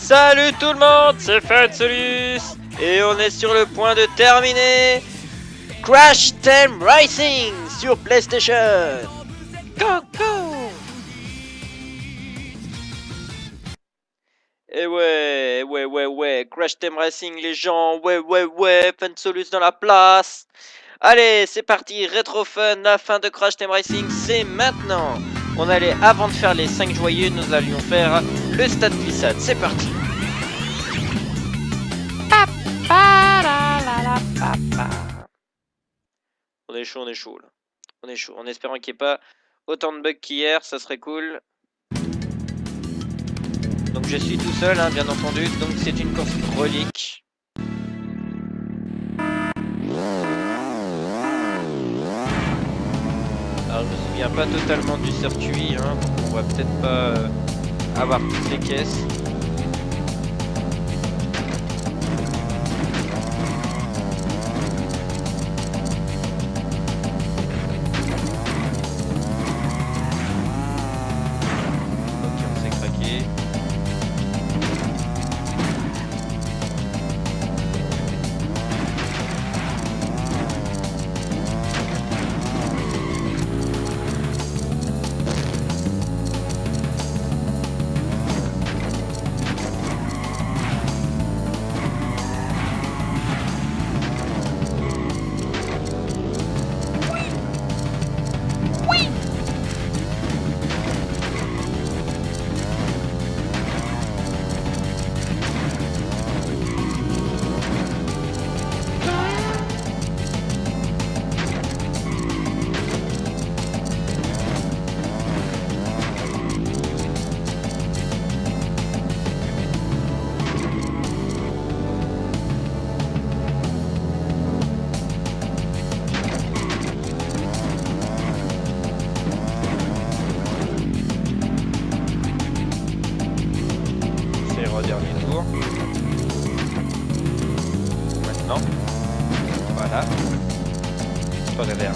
Salut tout le monde, c'est Fansolus et on est sur le point de terminer Crash Team Racing sur PlayStation. Go go. Et ouais, Crash Team Racing les gens, ouais, Fansolus dans la place. Allez, c'est parti, Retro Fun, la fin de Crash Team Racing, c'est maintenant. On allait, avant de faire les 5 joyeux, nous allions faire le stade glissade, c'est parti. On est chaud là. On est chaud, en espérant qu'il n'y ait pas autant de bugs qu'hier, ça serait cool. Donc je suis tout seul, hein, bien entendu, donc c'est une course relique. Alors je me souviens pas totalement du circuit, hein, donc on va peut-être pas avoir toutes les caisses. Ok, on s'est craqué. Dernier tour. Maintenant. Voilà. Pas de l'air.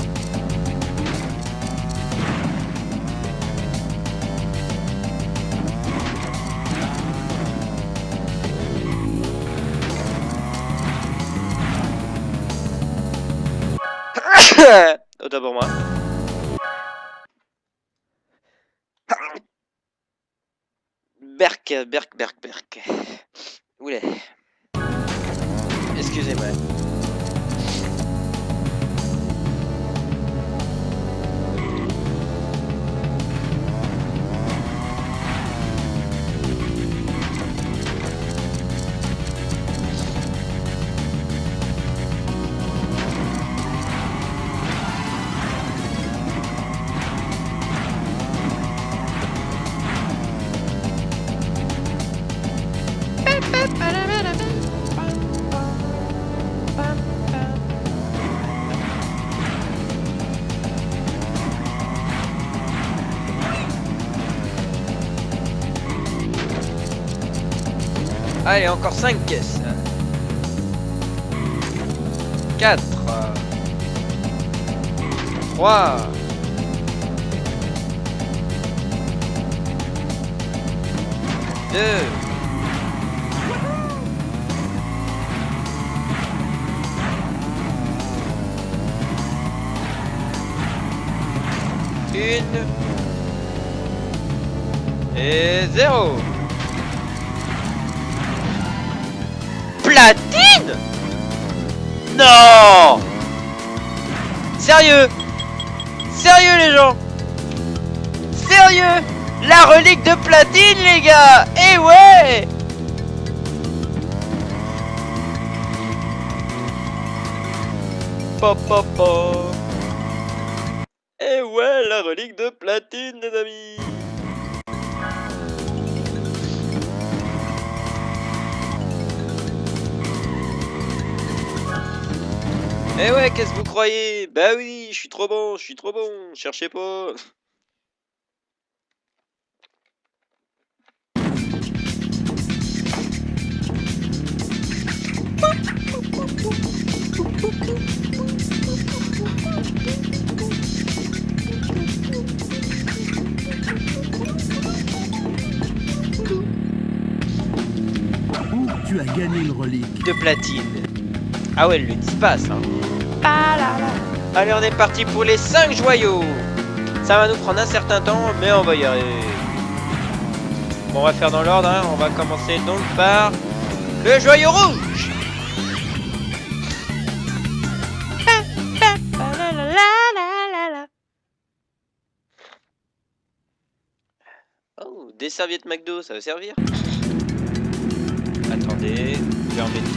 Autant pour moi. Berk. Oulé. Excusez-moi. Allez, encore 5 caisses. 4 3 2 1 et 0. Platine? Non! Sérieux? Sérieux les gens? Sérieux? La relique de platine les gars! Eh ouais! Pop. Eh ouais, la relique de platine les amis! Eh ouais, qu'est-ce que vous croyez? Bah oui, je suis trop bon, cherchez pas. Tu as gagné le relique. de platine. Ah ouais, elle le dit pas, ça. Allez, on est parti pour les 5 joyaux. Ça va nous prendre un certain temps, mais on va y arriver. Bon, on va faire dans l'ordre, hein. On va commencer donc par le joyau rouge. Oh, des serviettes McDo, ça va servir? Attendez, je vais en mettre.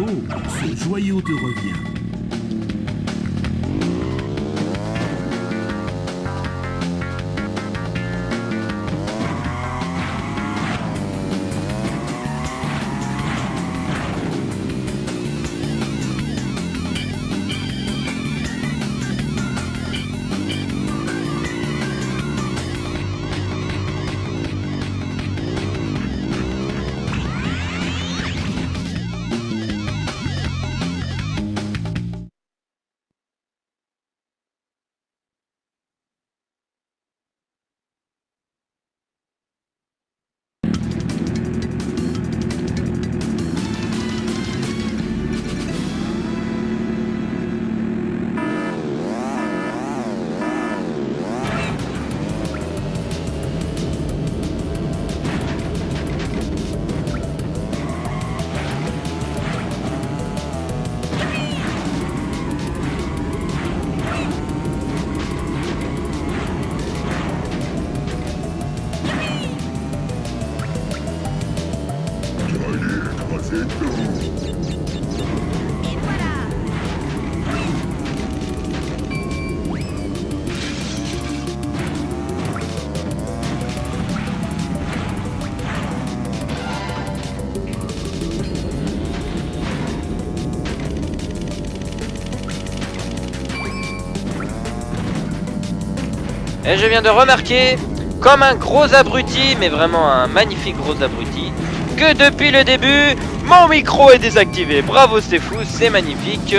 Oh, ce joyau te revient. Et je viens de remarquer, comme un gros abruti, mais vraiment un magnifique gros abruti, que depuis le début, mon micro est désactivé. Bravo, c'est fou, c'est magnifique,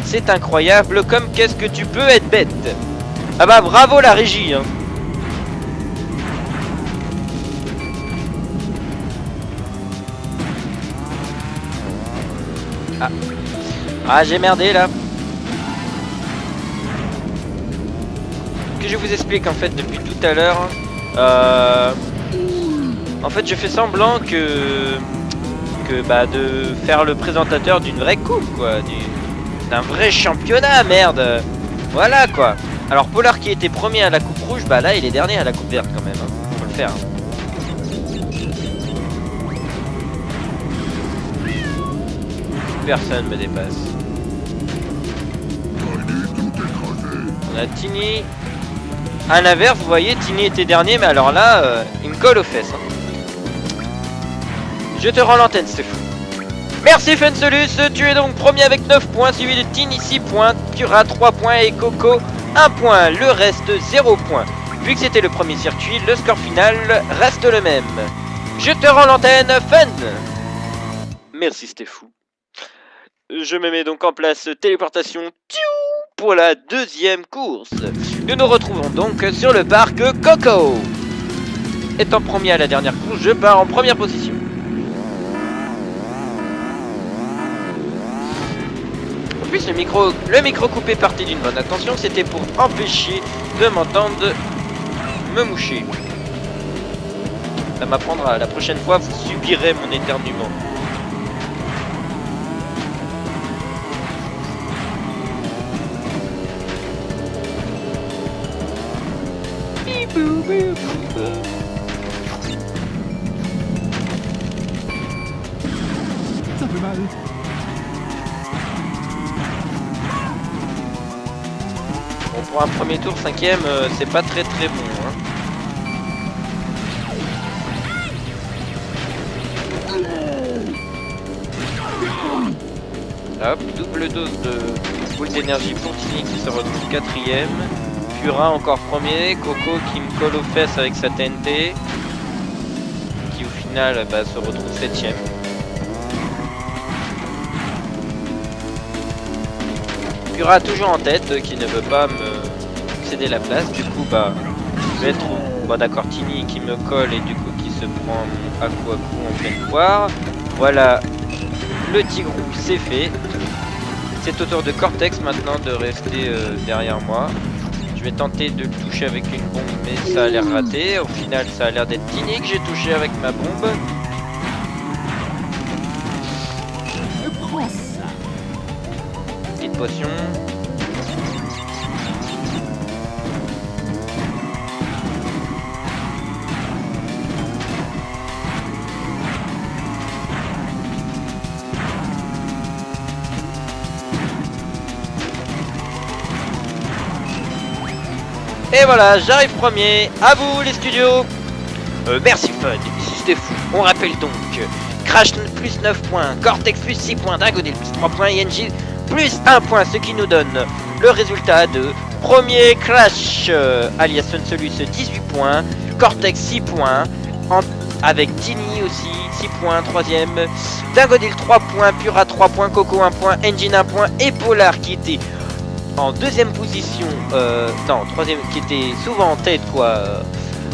c'est incroyable, comme qu'est-ce que tu peux être bête. Ah bah bravo la régie, hein. Ah, j'ai merdé là. Que je vous explique en fait depuis tout à l'heure. En fait, je fais semblant que de faire le présentateur d'une vraie coupe, quoi, d'un vrai championnat, merde. Voilà quoi. Alors Polar qui était premier à la coupe rouge, bah là il est dernier à la coupe verte quand même. Hein. Faut le faire. Hein. Personne me dépasse. On a Tini. À l'inverse, vous voyez, Tini était dernier, mais alors là, il me colle aux fesses. Hein. Je te rends l'antenne, c'est fou. Merci Fensolus, tu es donc premier avec 9 points, suivi de Tini 6 points, Cura 3 points et Coco 1 point. Le reste 0 points. Vu que c'était le premier circuit, le score final reste le même. Je te rends l'antenne, Fun. Merci, c'était fou. Je me mets donc en place téléportation pour la deuxième course. Nous nous retrouvons donc sur le parc Coco. Étant premier à la dernière course, je pars en première position. En plus, le micro coupé partait d'une bonne intention, c'était pour empêcher de m'entendre me moucher. Ça m'apprendra, la prochaine fois vous subirez mon éternuement. Ça fait mal. Bon, pour un premier tour, 5ème, c'est pas très bon. Hein. Hop, double dose de boule d'énergie pour Tini qui se retrouve 4ème. Cura encore premier, Coco qui me colle aux fesses avec sa TNT. Qui au final se retrouve 7ème. Cura toujours en tête, qui ne veut pas me céder la place. Du coup, je vais être d'accord, Tini qui me colle et du coup qui se prend à coup en pleine poire. Voilà, le tigrou c'est fait. C'est au tour de Cortex maintenant de rester derrière moi. Je vais tenter de le toucher avec une bombe, mais ça a l'air raté. Au final, ça a l'air d'être Tini que j'ai touché avec ma bombe. Prends ça. Petite potion. Et voilà, j'arrive premier. À vous les studios. Merci Fun, ici c'était fou. On rappelle donc Crash plus 9 points, Cortex plus 6 points, Dragodil plus 3 points, ING plus 1 point, ce qui nous donne le résultat de premier Crash, alias Funsolus 18 points, Cortex 6 points, avec Tini aussi 6 points, troisième, Dingodil 3 points, Pura 3 points, Coco 1 point, Engine 1 point et Polar qui était en deuxième position, non, troisième, qui était souvent en tête quoi,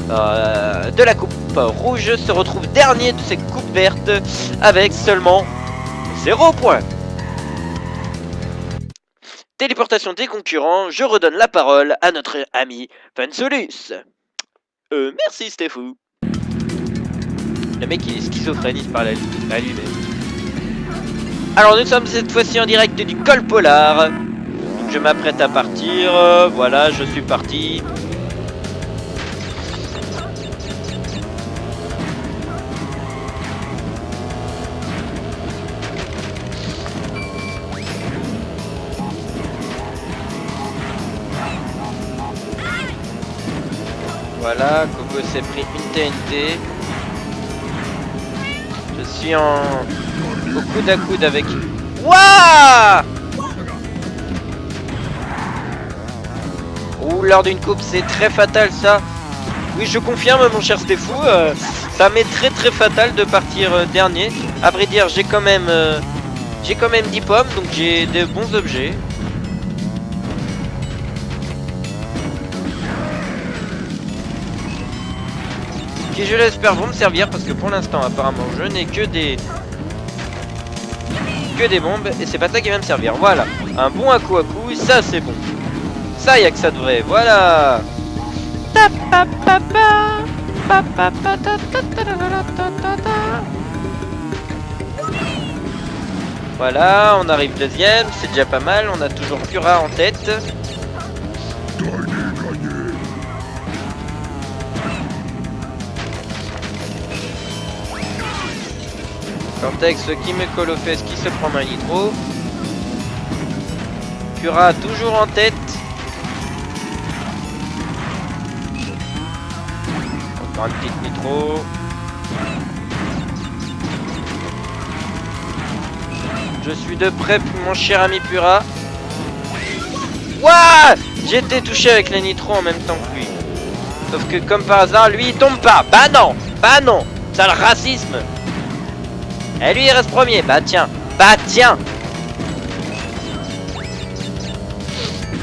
de la coupe rouge, se retrouve dernier de cette coupe verte avec seulement 0 points. Téléportation des concurrents, je redonne la parole à notre ami Funsolus. Merci Stéphou. Le mec il est schizophrène, il se parle à lui-même. Alors nous sommes cette fois-ci en direct du col Polar. Je m'apprête à partir, voilà je suis parti. Voilà, Coco s'est pris une TNT. Je suis au coude à coude avec... Wouah! Ouh, lors d'une coupe, c'est très fatal ça. Oui, je confirme mon cher Stéphou, ça m'est très fatal de partir dernier. À vrai dire, j'ai quand même 10 pommes, donc j'ai de bons objets. Qui je l'espère vont me servir parce que pour l'instant apparemment je n'ai que des bombes et c'est pas ça qui va me servir. Voilà, un bon à coup, ça c'est bon. Ça y a que ça de vrai, voilà. Voilà, on arrive deuxième, c'est déjà pas mal, on a toujours Pura en tête. Cortex qui me colle aux fesses, qui se prend ma nitro. Pura toujours en tête. Encore une petite nitro. Je suis de près, mon cher ami Pura. Wouah! J'ai été touché avec la nitro en même temps que lui. Sauf que comme par hasard, lui il tombe pas. Bah non! Bah non! Ça le racisme! Et lui il reste premier, bah tiens,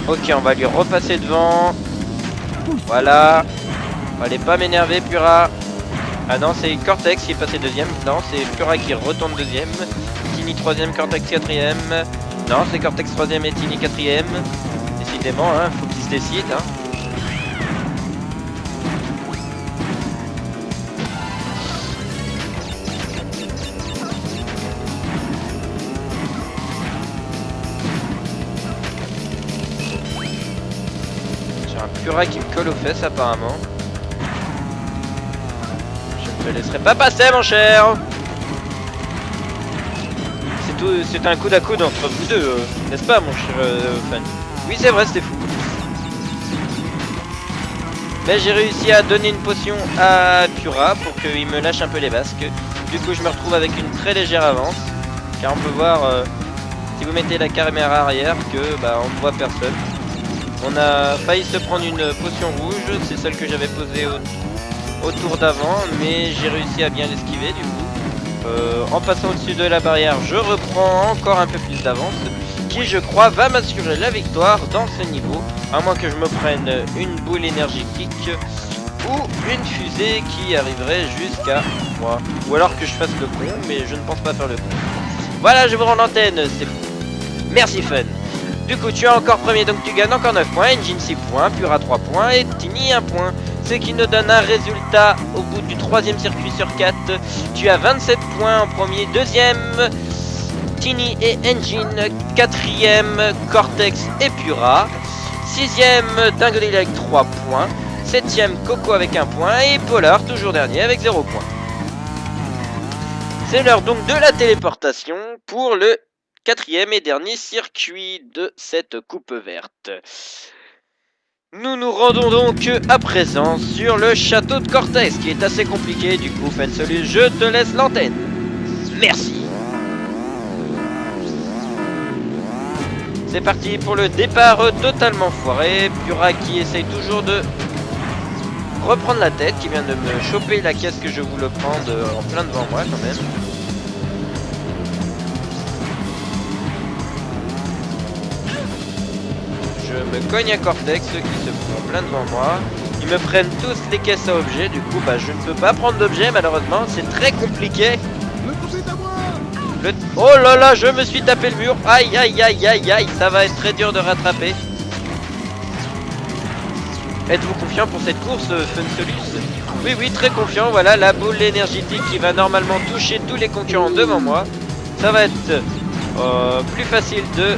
Ok, on va lui repasser devant. Voilà. Fallait pas m'énerver Pura. Ah non, c'est Cortex qui est passé deuxième. Non, c'est Pura qui retourne deuxième. Tini troisième, Cortex quatrième. Non, c'est Cortex troisième et Tini quatrième. Décidément, hein, faut qu'il se décide, hein. Pura qui me colle aux fesses apparemment. Je ne te laisserai pas passer mon cher. C'est un coude à coude entre vous deux, n'est-ce pas mon cher fan? Oui c'est vrai, c'était fou. Mais j'ai réussi à donner une potion à Pura pour qu'il me lâche un peu les basques. Du coup je me retrouve avec une très légère avance. Car on peut voir, si vous mettez la caméra arrière, que bah, on ne voit personne. On a failli se prendre une potion rouge, c'est celle que j'avais posée au tour d'avant, mais j'ai réussi à bien l'esquiver du coup. En passant au-dessus de la barrière, je reprends encore un peu plus d'avance, qui je crois va m'assurer la victoire dans ce niveau, à moins que je me prenne une boule énergétique ou une fusée qui arriverait jusqu'à moi. Ou alors que je fasse le con, mais je ne pense pas faire le con. Voilà, je vous rends l'antenne, c'est merci Fun. Du coup tu es encore premier, donc tu gagnes encore 9 points, Engine 6 points, Pura 3 points et Tini 1 point. Ce qui nous donne un résultat au bout du troisième circuit sur 4. Tu as 27 points en premier, deuxième Tini et Engine, quatrième Cortex et Pura, sixième Dingodil avec 3 points, septième Coco avec 1 point et Polar toujours dernier avec 0 point. C'est l'heure donc de la téléportation pour le quatrième et dernier circuit de cette coupe verte. Nous nous rendons donc à présent sur le château de Cortex, qui est assez compliqué. Du coup, Fensolus, je te laisse l'antenne. Merci. C'est parti pour le départ totalement foiré. Pura qui essaye toujours de reprendre la tête, qui vient de me choper la caisse que je voulais prendre en plein devant moi quand même. Je me cogne à Cortex, ceux qui se font plein devant moi. Ils me prennent tous les caisses à objets, du coup bah je ne peux pas prendre d'objets malheureusement, c'est très compliqué. Oh là là, je me suis tapé le mur. Aïe aïe aïe aïe aïe, ça va être très dur de rattraper. Êtes-vous confiant pour cette course, Fensolus? Oui oui, très confiant, voilà la boule énergétique qui va normalement toucher tous les concurrents devant moi. Ça va être plus facile de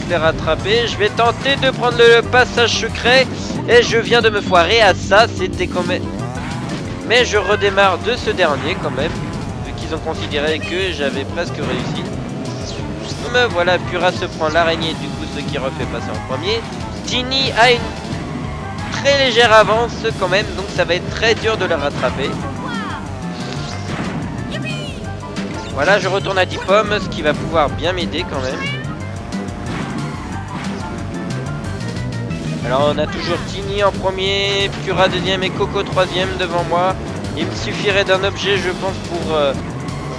les rattraper. Je vais tenter de prendre le passage secret et je viens de me foirer à ça, c'était quand même... Mais je redémarre de ce dernier quand même, vu qu'ils ont considéré que j'avais presque réussi. Me voilà, Pura se prend l'araignée, du coup ce qui refait passer en premier. Tini a une très légère avance quand même, donc ça va être très dur de le rattraper. Voilà, je retourne à 10 pommes, ce qui va pouvoir bien m'aider quand même. Alors on a toujours Tini en premier, Pura deuxième et Coco troisième devant moi. Il me suffirait d'un objet je pense pour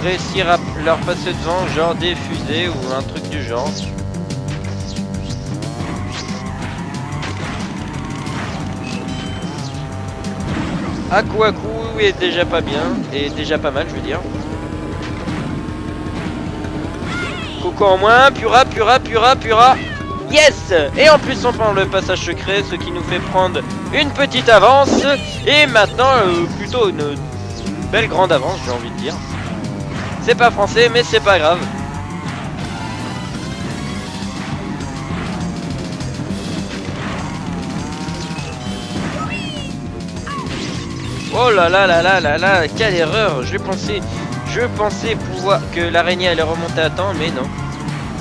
réussir à leur passer devant, genre des fusées ou un truc du genre. Aku est déjà pas bien, et déjà pas mal je veux dire. Coco en moins, Pura. Yes! Et en plus on prend le passage secret, ce qui nous fait prendre une petite avance. Et maintenant plutôt une belle grande avance j'ai envie de dire. C'est pas français mais c'est pas grave. Oh là là là là là là, quelle erreur! Je pensais pouvoir que l'araignée allait remonter à temps mais non.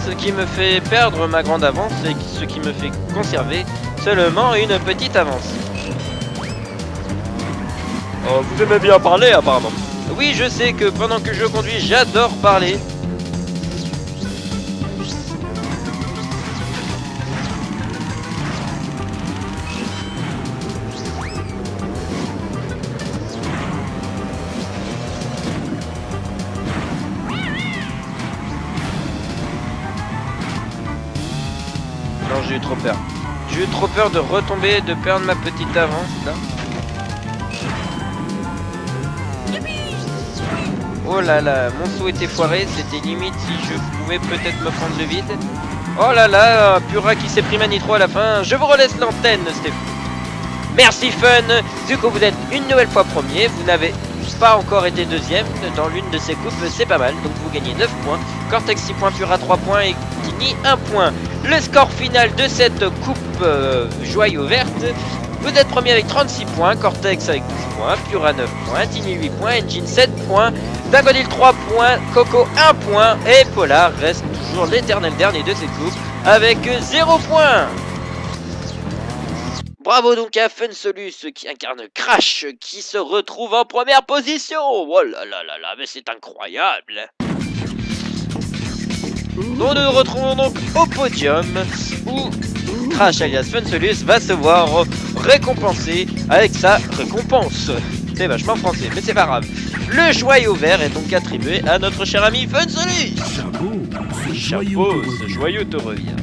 Ce qui me fait perdre ma grande avance et ce qui me fait conserver seulement une petite avance. Oh, vous aimez bien parler apparemment. Oui, je sais que pendant que je conduis, j'adore parler. Non, j'ai eu trop peur. J'ai eu trop peur de retomber, de perdre ma petite avance là. Oh là là, mon saut était foiré, c'était limite si je pouvais peut-être me prendre le vide. Oh là là, Pura qui s'est pris ma nitro à la fin. Je vous relaisse l'antenne, Stéphane. Merci Fun. Du coup vous êtes une nouvelle fois premier, vous n'avez pas encore été deuxième dans l'une de ces coupes, c'est pas mal. Donc vous gagnez 9 points, Cortex 6 points, Pura 3 points et Tini 1 point. Le score final de cette coupe joyau verte, vous êtes premier avec 36 points, Cortex avec 12 points, Pura 9 points, Tini 8 points, Engine 7 points, Dagodil 3 points, Coco 1 point et Polar reste toujours l'éternel dernier de cette coupe avec 0 points. Bravo donc à Fensolus qui incarne Crash qui se retrouve en première position. Oh là là là là, mais c'est incroyable. Nous nous retrouvons donc au podium où Crash alias Fensolus va se voir récompensé avec sa récompense. C'est vachement français, mais c'est pas grave. Le joyau vert est donc attribué à notre cher ami Fensolus. Chapeau, ce joyau te revient.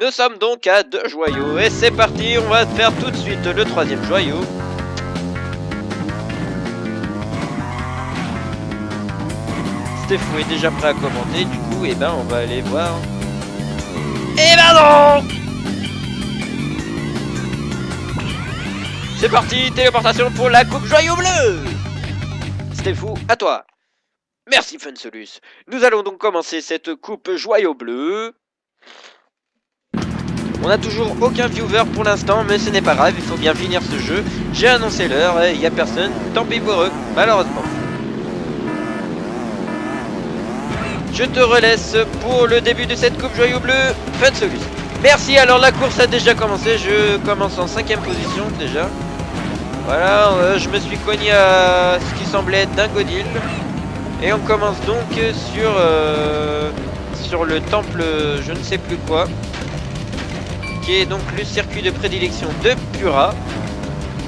Nous sommes donc à 2 joyaux et c'est parti, on va faire tout de suite le 3e joyau. Stéphane est déjà prêt à commenter, du coup, et ben on va aller voir. Et ben non! C'est parti, téléportation pour la coupe joyau bleu. Stéphane, à toi. Merci Fensolus. Nous allons donc commencer cette coupe joyau bleu. On n'a toujours aucun viewer pour l'instant, mais ce n'est pas grave, il faut bien finir ce jeu. J'ai annoncé l'heure et il n'y a personne, tant pis pour eux, malheureusement. Je te relaisse pour le début de cette coupe joyau bleu, Fensolus. Merci, alors la course a déjà commencé, je commence en 5ème position déjà. Voilà, je me suis cogné à ce qui semblait être Dingodil. Et on commence donc sur le temple je ne sais plus quoi. Qui est donc le circuit de prédilection de Pura.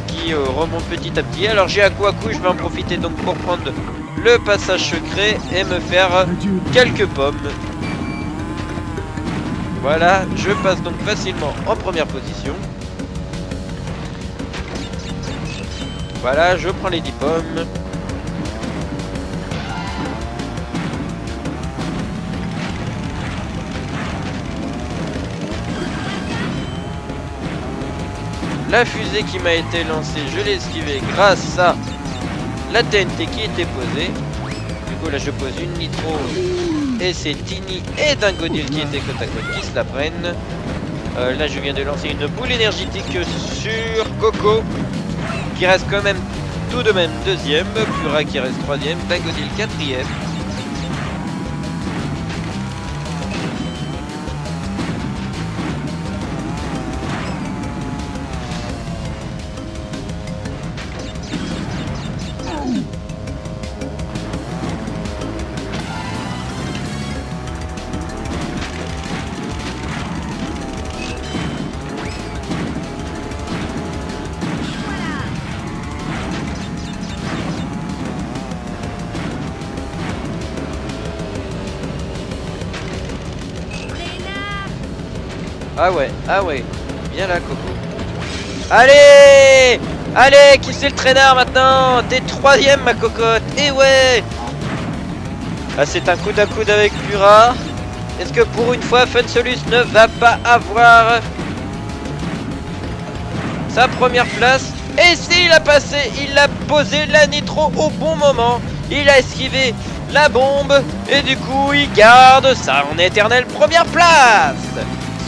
Qui remonte petit à petit. Alors j'ai Akuaku, je vais en profiter donc pour prendre le passage secret et me faire quelques pommes. Voilà, je passe donc facilement en première position. Voilà, je prends les 10 pommes. La fusée qui m'a été lancée, je l'ai esquivée grâce à la TNT qui était posée. Du coup là je pose une nitro et c'est Tini et Dingodil qui étaient côte à côte qui se la prennent. Là je viens de lancer une boule énergétique sur Coco qui reste quand même tout de même deuxième, Pura qui reste troisième, Dingodil quatrième. Ah ouais, viens là Coco. Allez, allez, qui c'est le traînard maintenant? T'es troisième ma cocotte, et ouais. Ah, c'est un coude à coude avec Pura. Est-ce que pour une fois Funsolus ne va pas avoir sa première place? Et s'il a passé, il a posé la nitro au bon moment. Il a esquivé la bombe et du coup il garde sa en éternelle première place.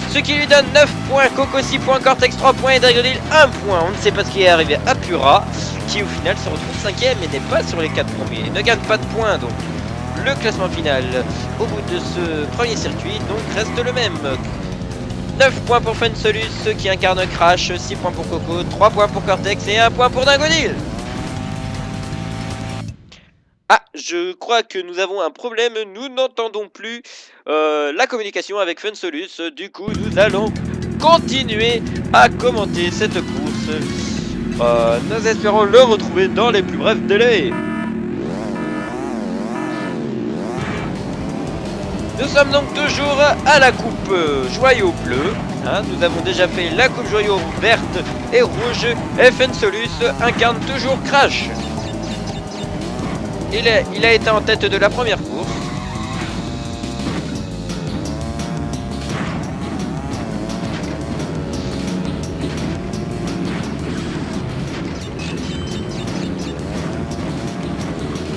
Ce qui lui donne 9 points, Coco 6 points, Cortex 3 points et Dingodil 1 point. On ne sait pas ce qui est arrivé à Pura, qui au final se retrouve 5ème et n'est pas sur les 4 premiers. Il ne gagne pas de points donc. Le classement final au bout de ce premier circuit donc reste le même. 9 points pour Funsolus qui incarne Crash, 6 points pour Coco, 3 points pour Cortex et 1 point pour Dingodil. Ah, je crois que nous avons un problème, nous n'entendons plus la communication avec Funsolus. Du coup, nous allons continuer à commenter cette course. Nous espérons le retrouver dans les plus brefs délais. Nous sommes donc toujours à la coupe joyau bleu. Hein, nous avons déjà fait la coupe joyau verte et rouge. Et Funsolus incarne toujours Crash. Il a été en tête de la première course.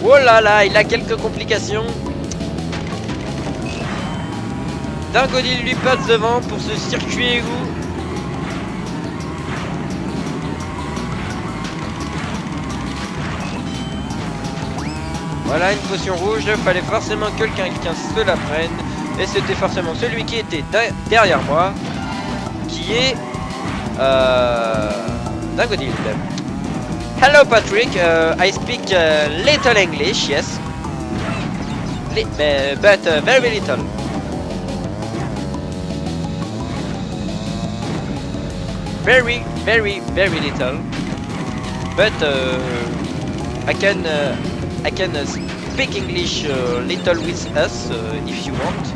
Oh là là, il a quelques complications. Dingodil lui passe devant pour ce circuit égout. Voilà une potion rouge, fallait forcément que quelqu'un se la prenne. Et c'était forcément celui qui était derrière moi, qui est Dingodil. Hello Patrick, I speak little English, yes. But very little. Very little. But I can speak English little with us if you want.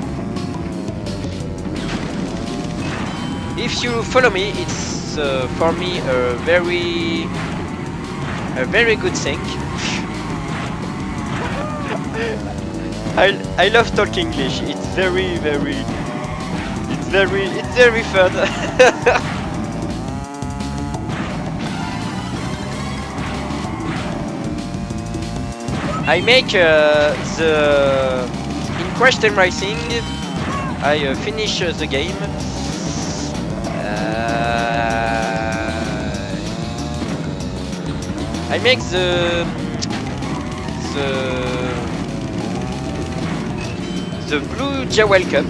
If you follow me, it's for me a very good thing. I love talking English. It's very fun. I make in Crash Team Racing. I finish the game. I make the Blue Jewel Cup.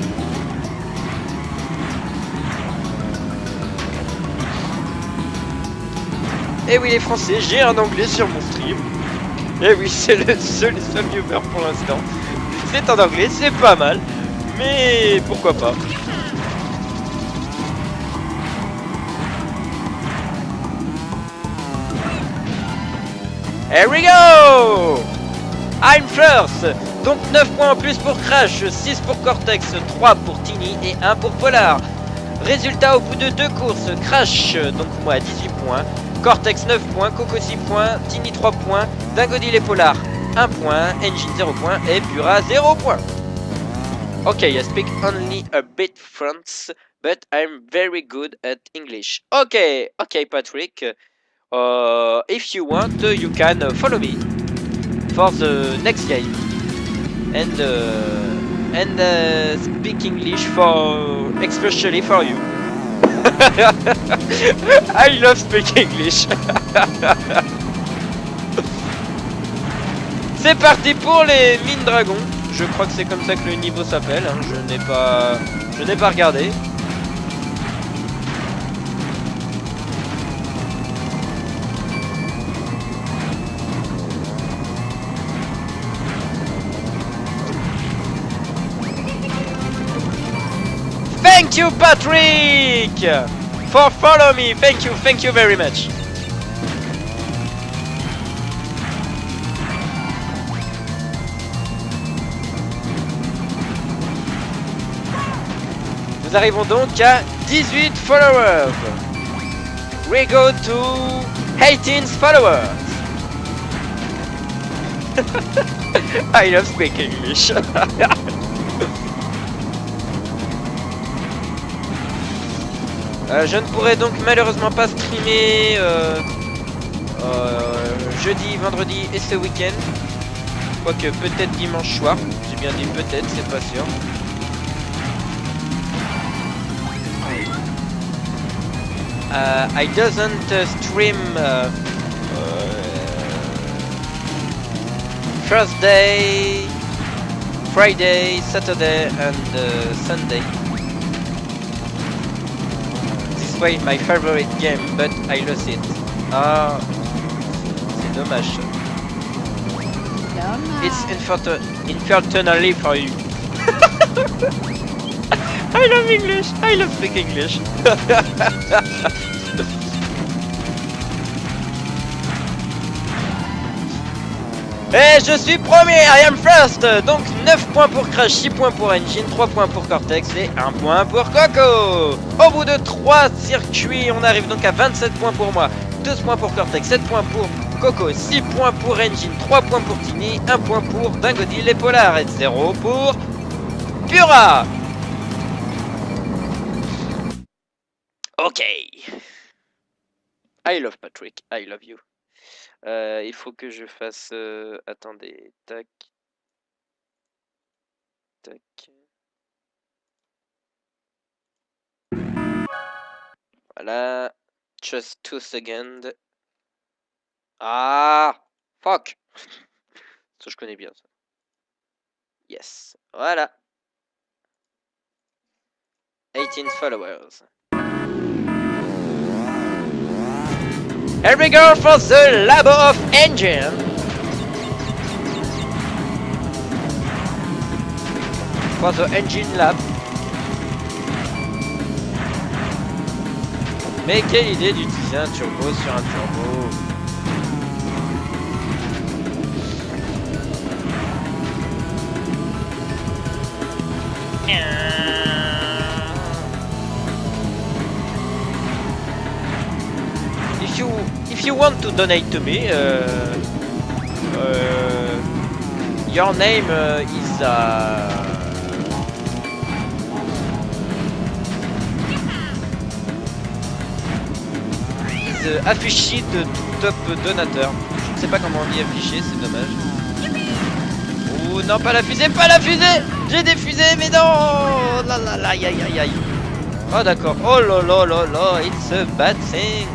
Et oui les Français, j'ai un anglais sur mon stream. Et oui, c'est le seul viewer pour l'instant. C'est en anglais, c'est pas mal. Mais pourquoi pas. Here we go! I'm first! Donc 9 points en plus pour Crash, 6 pour Cortex, 3 pour Tini et 1 pour Polar. Résultat au bout de 2 courses, Crash, donc moi 18 points, Cortex 9 points, Coco 6 points, Tini 3 points, Dingodil et Polar 1 point, Engine 0 points et Pura 0 points. Okay, I speak only a bit French, but I'm very good at English. Okay, Patrick. If you want, you can follow me for the next game and speak English for especially for you. I love speaking English. C'est parti pour les mines dragons. Je crois que c'est comme ça que le niveau s'appelle. Hein. Je n'ai pas regardé. Thank you, Patrick, for follow me. Thank you very much. Nous arrivons donc à 18 followers. We go to 18 followers. I love speaking English. Je ne pourrai donc malheureusement pas streamer jeudi, vendredi et ce week-end. Quoique peut-être dimanche soir. J'ai bien dit peut-être, c'est pas sûr. I doesn't stream Thursday, Friday, Saturday and Sunday. This was my favorite game, but I lost it. Ah, c'est dommage. It's unfortunately for you. I love English. I love speaking English. Et je suis premier, I am first. Donc 9 points pour Crash, 6 points pour Engine, 3 points pour Cortex et 1 point pour Coco. Au bout de 3 circuits, on arrive donc à 27 points pour moi, 12 points pour Cortex, 7 points pour Coco, 6 points pour Engine, 3 points pour Tini, 1 point pour Dingodil et Polar et 0 pour Pura. Ok. I love Patrick, I love you. Il faut que je fasse... attendez, tac. Tac. Voilà. Just 2 seconds. Ah! Fuck! Ça, je connais bien, ça. Yes. Voilà. 18 followers. Here we go for the Labo of Engine. For the Engine Lab. Mais quelle idée d'utiliser un turbo sur un turbo. If you want to donate to me, your name is affiché de top donateur. Je ne sais pas comment on dit affiché, c'est dommage. Oh non, pas la fusée, pas la fusée! J'ai des fusées, mais non! La la la, aïe aïe aïe aïe. Oh d'accord, oh là là là là, it's a bad thing.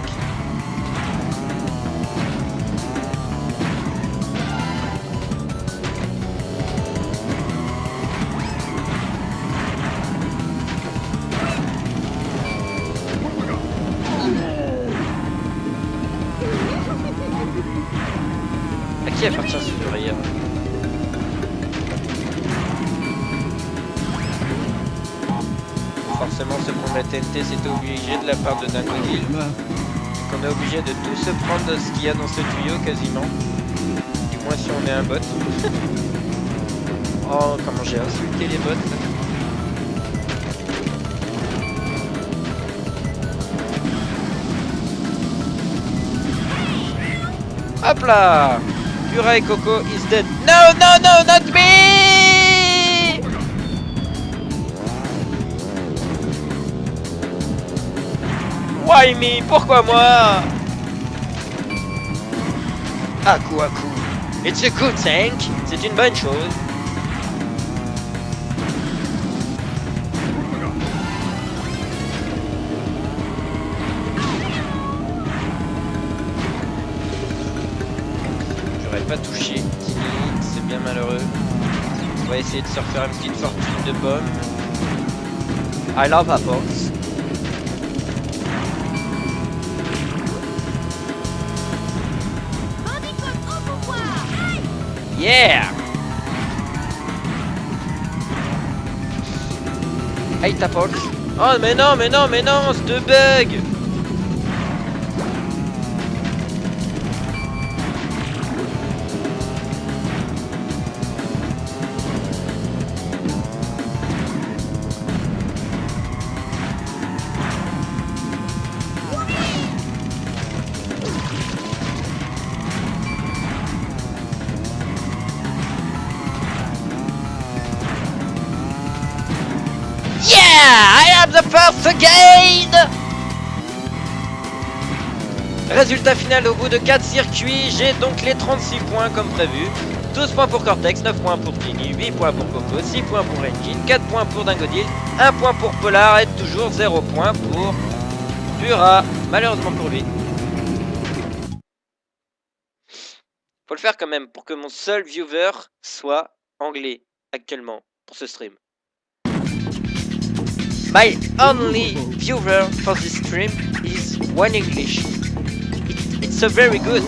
qui appartient à ce rire? Forcément, se prendre la TNT, c'était obligé de la part de Dingodil. On est obligé de tout se prendre ce qu'il y a dans ce tuyau quasiment. Du moins si on est un bot. Oh, comment j'ai insulté les bots là. Hop là! Pura et Coco is dead. No, no, no, not me! Why me? Pourquoi moi? À coup. It's a good tank. C'est une bonne chose. J'aurais pas touché Tini, c'est bien malheureux. On va essayer de se refaire une petite fortune de pommes. I love apples. Yeah! Hey apples. Oh mais non, c'est de bug! I am the first again! Résultat final au bout de 4 circuits, j'ai donc les 36 points comme prévu. 12 points pour Cortex, 9 points pour Tini, 8 points pour Coco, 6 points pour Engine, 4 points pour Dingodil, 1 point pour Polar et toujours 0 points pour Pura, malheureusement pour lui. Faut le faire quand même pour que mon seul viewer soit anglais actuellement pour ce stream. My only viewer for this stream is one English. It's a very good.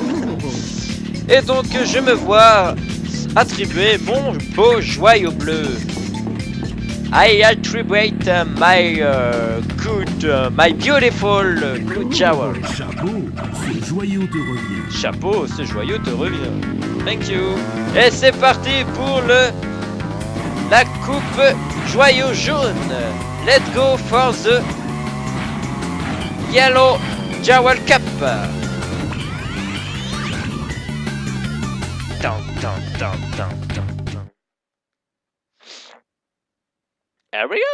Et donc je me vois attribuer mon beau joyau bleu. I attribute my beautiful blue shower. Chapeau, ce joyau te revient. Chapeau, ce joyau te revient. Thank you. Et c'est parti pour la coupe joyau jaune. Let's go for the Yellow Jawal Cup. Here we go.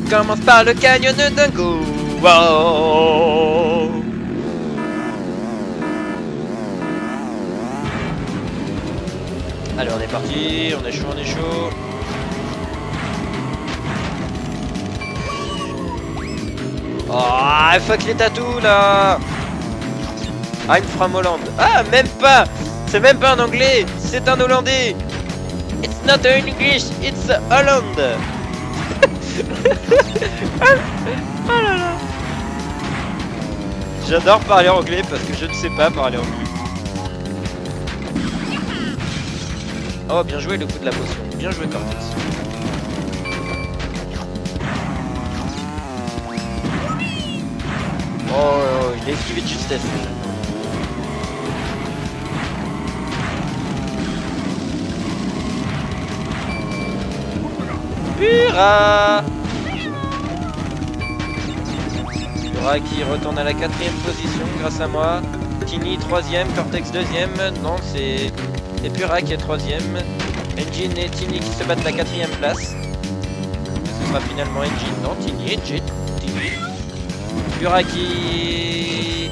Commence par le canyon de Dingo. Wow. Allez, on est parti, on est chaud. Oh, fuck les tatous là. I'm from Holland. Ah, même pas. C'est même pas un anglais, c'est un hollandais. It's not an English, it's Holland. Oh là là. J'adore parler anglais parce que je ne sais pas parler anglais. Oh, bien joué le coup de la potion. Bien joué Cortex. Oh, il a esquivé de justesse. Pura qui retourne à la 4ème position grâce à moi. Tini 3ème, Cortex 2ème. Non, c'est Pura qui est 3ème. Engine et Tini qui se battent la 4ème place. Ce sera finalement Engine. Non, Tini. Pura qui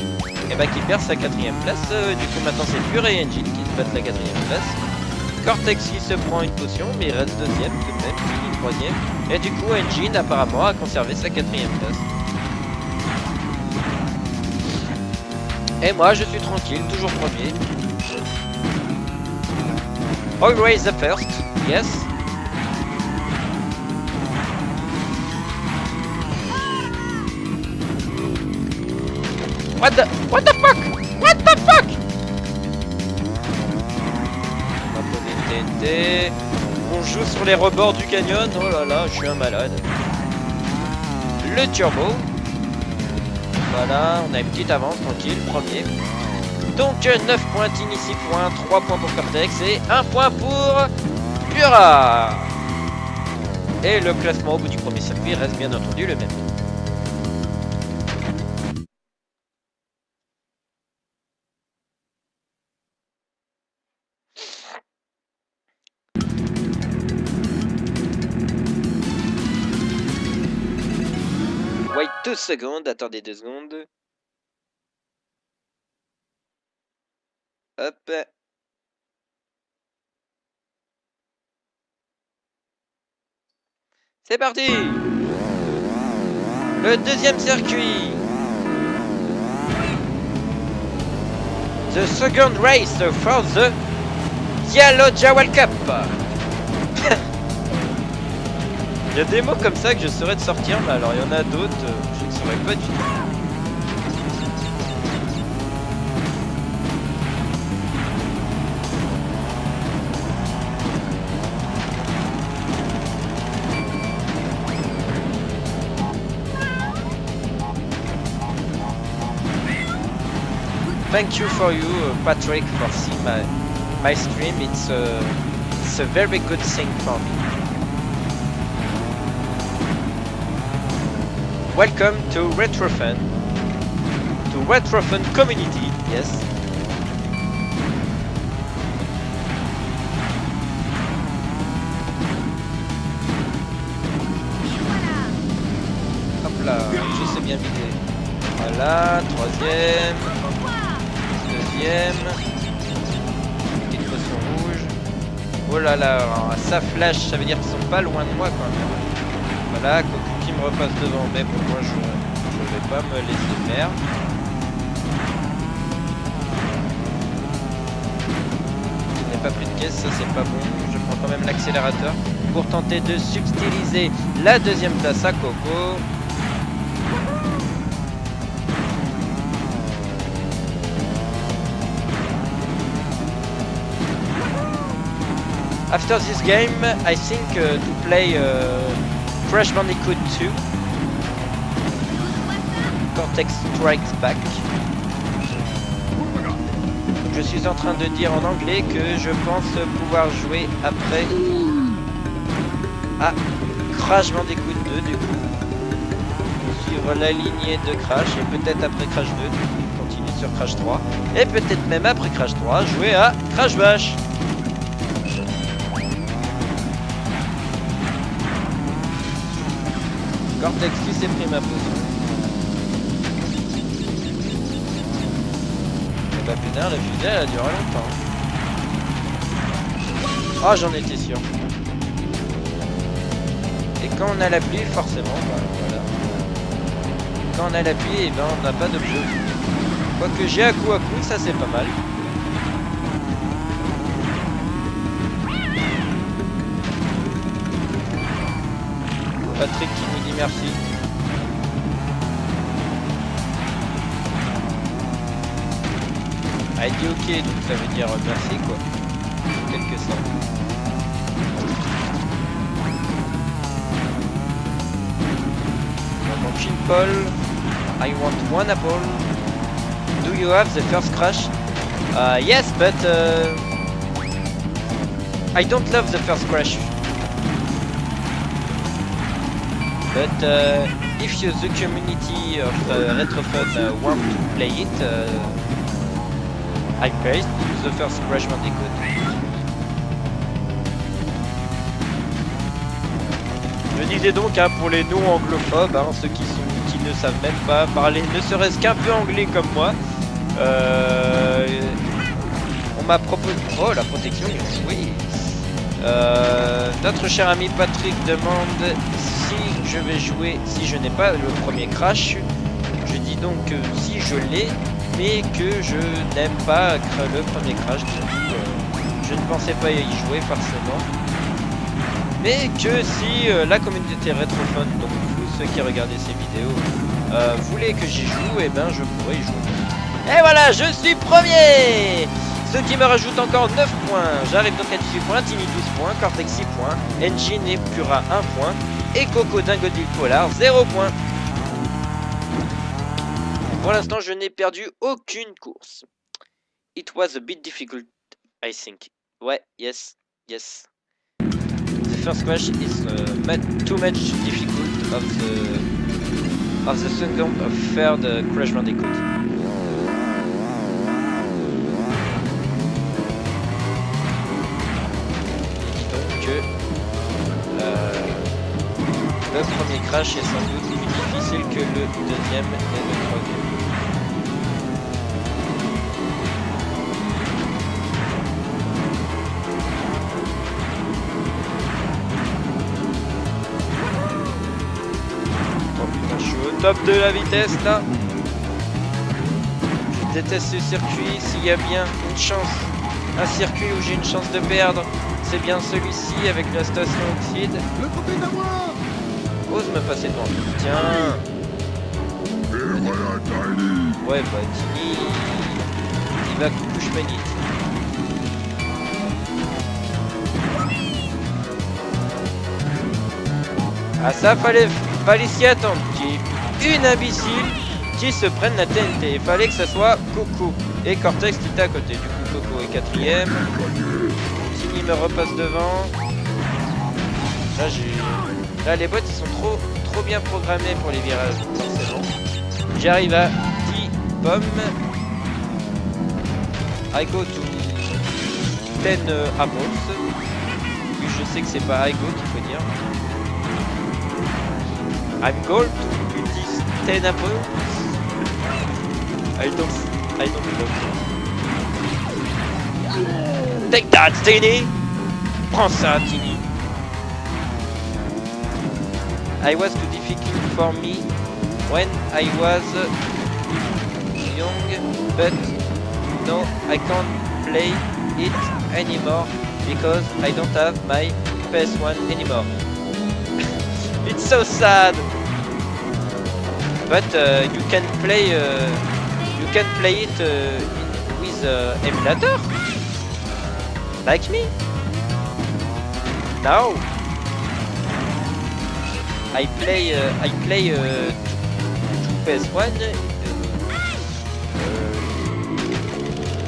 perd sa 4ème place. Du coup maintenant c'est Pura et Engine qui se battent la 4ème place. Cortex qui se prend une potion mais il reste 2ème tout de même. Tini 3ème. Et du coup Engine apparemment a conservé sa 4ème place. Et moi je suis tranquille, toujours premier. Always the first, yes. What the fuck? What the fuck? On va poser TNT. On joue sur les rebords du canyon. Oh là là, je suis un malade. Le turbo. Voilà, on a une petite avance, tranquille, premier. Donc 9 points, Tiny 6 points, 3 points pour Cortex et 1 point pour Pura. Et le classement au bout du premier circuit reste bien entendu le même. Wait 2 secondes, attendez 2 secondes. Hop. C'est parti. Le deuxième circuit. The second race for the Yellow Jawal Cup. Il y a des mots comme ça que je saurais de sortir, mais alors il y en a d'autres, je ne saurais pas du tout. Thank you for you, Patrick, for seeing my stream. It's a very good thing for me. Welcome to Retrofun community. Yes. Hop là, je sais bien vider. Voilà, troisième. Deuxième. Petite potion rouge. Oh là là, ça flash, ça veut dire qu'ils sont pas loin de moi quand même. Voilà, Coco qui me repasse devant, mais pour moi je vais pas me laisser faire. Je n'ai pas plus de caisse, ça c'est pas bon. Je prends quand même l'accélérateur pour tenter de subtiliser la deuxième place à Coco. After this game, I think to play Crash Bandicoot 2. Cortex Strikes Back. Je suis en train de dire en anglais que je pense pouvoir jouer après à Crash Bandicoot 2 du coup. Suivre la lignée de Crash et peut-être après Crash 2 continuer sur Crash 3. Et peut-être même après Crash 3 jouer à Crash Bash. Cortex qui s'est pris ma potion. Et bah putain, la fusée elle a duré longtemps. Oh, j'en étais sûr. Et quand on a la pluie, forcément, bah voilà. Quand on a la pluie, et ben on n'a pas d'objet. Quoique j'ai à coup, ça c'est pas mal. Patrick qui nous dit merci. Ah, il dit ok, donc ça veut dire merci quoi. En quelque sorte. On want Chimpol. I want one apple. Do you have the first crash? Yes, but I don't love the first crash. But if you, the community of Retrofun want to play it, I played the first Crash Bandicoot. Je disais donc hein, pour les non-anglophobes, hein, ceux qui ne savent même pas parler, ne serait-ce qu'un peu anglais comme moi, on m'a proposé... Oh, la protection, oui. Notre cher ami Patrick demande si je vais jouer, si je n'ai pas le premier crash. Je dis donc que si je l'ai, mais que je n'aime pas le premier crash. Je ne pensais pas y jouer forcément. Mais que si la communauté Retrofun donc vous ceux qui regardaient ces vidéos voulaient que j'y joue, et ben je pourrais y jouer. Et voilà, je suis premier. Ce qui me rajoute encore 9 points. J'arrive donc à 18 points, Tini 12 points, Cortex 6 points, Engine et Pura 1 point, et Coco Dingodile Polar 0 points. Pour l'instant, je n'ai perdu aucune course. It was a bit difficult, I think. Ouais, yes. The first crash is too much difficult of the second of third Crash Bandicoot. Donc le premier crash est sans doute plus difficile que le deuxième et le troisième. Top de la vitesse là. Je déteste ce circuit. S'il y a bien une chance, un circuit où j'ai une chance de perdre, c'est bien celui-ci avec la station Oxide. Le côté à moi. Ose me passer devant. Tiens. Et voilà Tiny. Ouais bah Tini, il va couche manite. Ah ça fallait s'y attendre. Une imbécile qui se prenne la TNT. Il fallait que ça soit Coco et Cortex qui était à côté. Du coup Coco est quatrième. Tini me repasse devant. Là les bots ils sont trop bien programmés pour les virages. Forcément. J'arrive à 10 pommes. I go to 10 apples. Puis je sais que c'est pas I go qu'il faut dire. I'm gold to 10 apples. I don't know. Take that, Tini! Prends ça, Tini! I was too difficult for me when I was young, but no, I can't play it anymore because I don't have my PS1 anymore. It's so sad. But you can play it with emulator, like me. Now I play PS1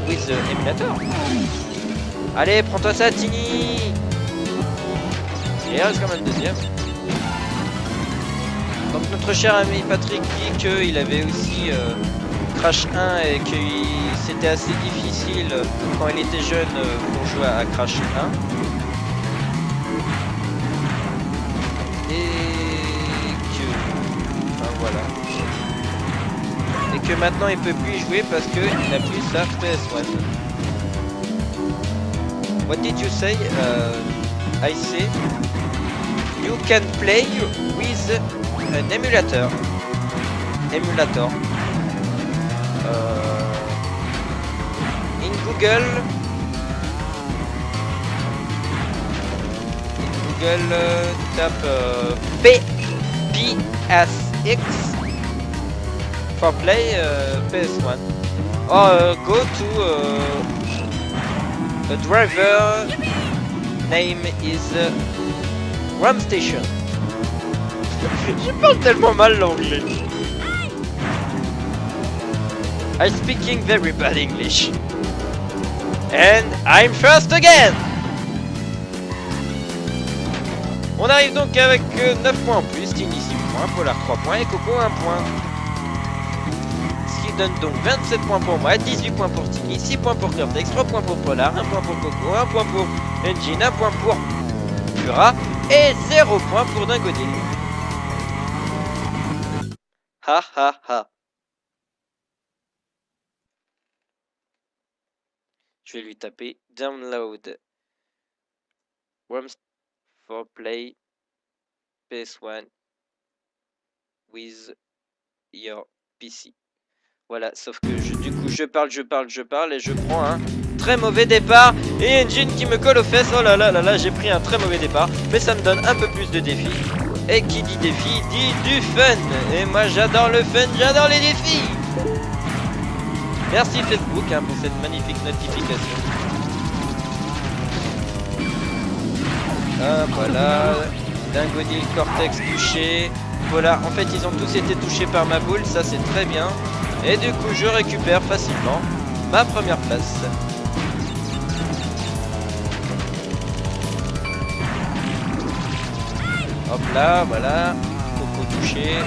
with emulator. Allez, prends-toi ça, Tini. Et il reste quand même deuxième. Donc notre cher ami Patrick dit qu'il avait aussi Crash 1 et que c'était assez difficile quand il était jeune pour jouer à Crash 1. Et que... Enfin voilà. Et que maintenant il peut plus y jouer parce qu'il n'a plus sa PS1. What did you say? I say you can play with an emulator. In Google, tape PSX for play PS1. Or go to a driver name is Ram Station. Je parle tellement mal l'anglais. I'm speaking very bad English. And I'm first again. On arrive donc avec 9 points en plus. Tini 6 points, Polar 3 points et Coco 1 point. Ce qui donne donc 27 points pour moi, 18 points pour Tini, 6 points pour Cortex, 3 points pour Polar, 1 point pour Coco, 1 point pour Engine, 1 point pour Pura et 0 point pour Dingodile. Ha ha ha. Je vais lui taper download ROMs for play PS1 with your PC. Voilà, sauf que du coup je parle et je prends un très mauvais départ et Engine qui me colle aux fesses. Oh là là là là, j'ai pris un très mauvais départ, mais ça me donne un peu plus de défis. Et qui dit défi dit du fun. Et moi j'adore le fun, j'adore les défis. Merci Facebook hein, pour cette magnifique notification. Ah voilà, Dingodil Cortex touché. Voilà, en fait ils ont tous été touchés par ma boule, ça c'est très bien. Et du coup je récupère facilement ma première place. Hop là, voilà, Coco touché.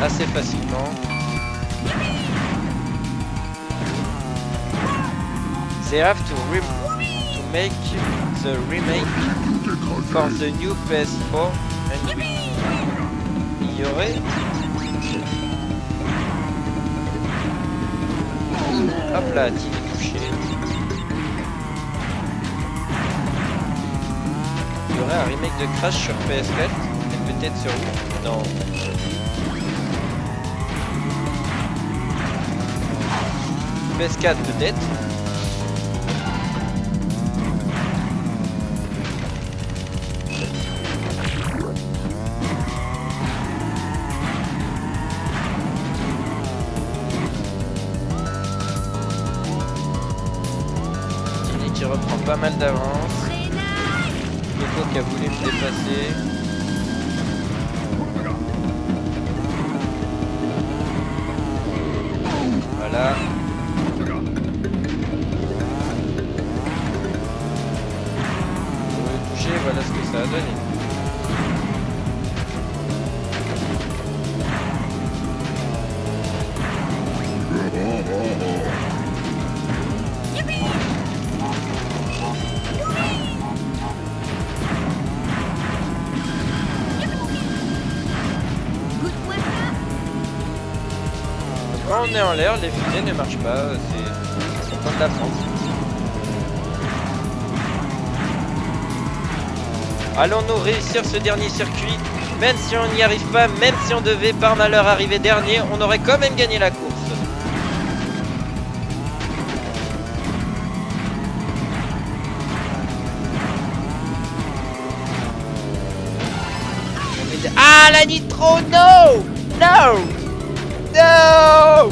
Assez facilement. They have to make the remake for the new PS4 and il y aurait hop là, Tini touché. Il y aurait un remake de Crash sur PS4 et peut-être sur non. PS4 peut-être. Qui reprend pas mal d'avance. Coco qui a voulu me dépasser. Voilà. Pour le toucher, voilà ce que ça a donné. Quand on est en l'air, les fusées ne marchent pas, c'est comme la France. Allons-nous réussir ce dernier circuit? Même si on n'y arrive pas, même si on devait par malheur arriver dernier, on aurait quand même gagné la course. Ah la nitro, no! No! No!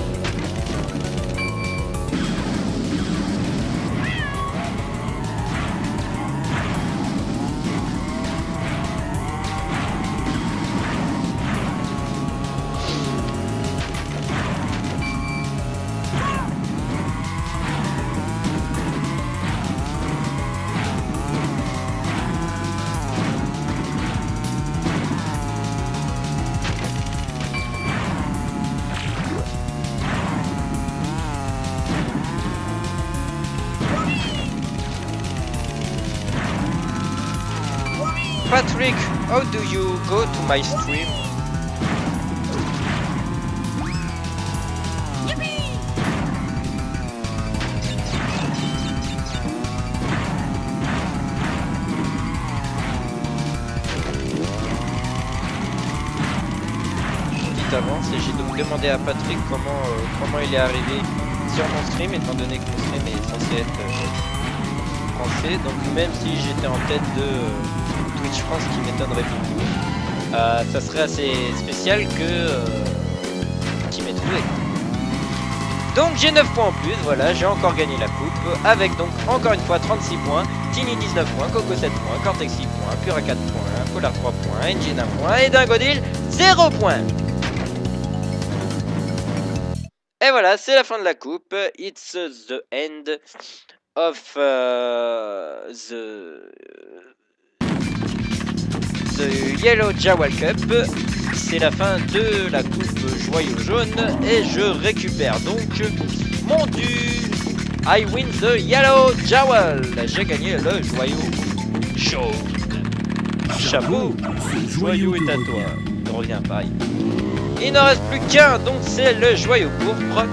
Patrick, how do you go to my stream? Petite avance et j'ai donc demandé à Patrick comment il est arrivé sur mon stream étant donné que mon stream est censé être français, donc même si j'étais en tête de Twitch France qui m'étonnerait beaucoup, ça serait assez spécial que qu'il m'ait trouvé. Donc j'ai 9 points en plus, voilà, j'ai encore gagné la coupe, avec donc encore une fois 36 points, Tini 19 points, Coco 7 points, Cortex 6 points, Pura 4 points, Polar 3 points, Engine 1 point et Dingodil 0 points. Et voilà, c'est la fin de la coupe, it's the end of the Yellow Jawal Cup. C'est la fin de la coupe joyau jaune et je récupère donc mon dû. I win the Yellow Jawal. J'ai gagné le joyau jaune. Chapeau, ce joyau est à toi. Ne reviens pas. Il n'en reste plus qu'un, donc c'est le joyau pourpre.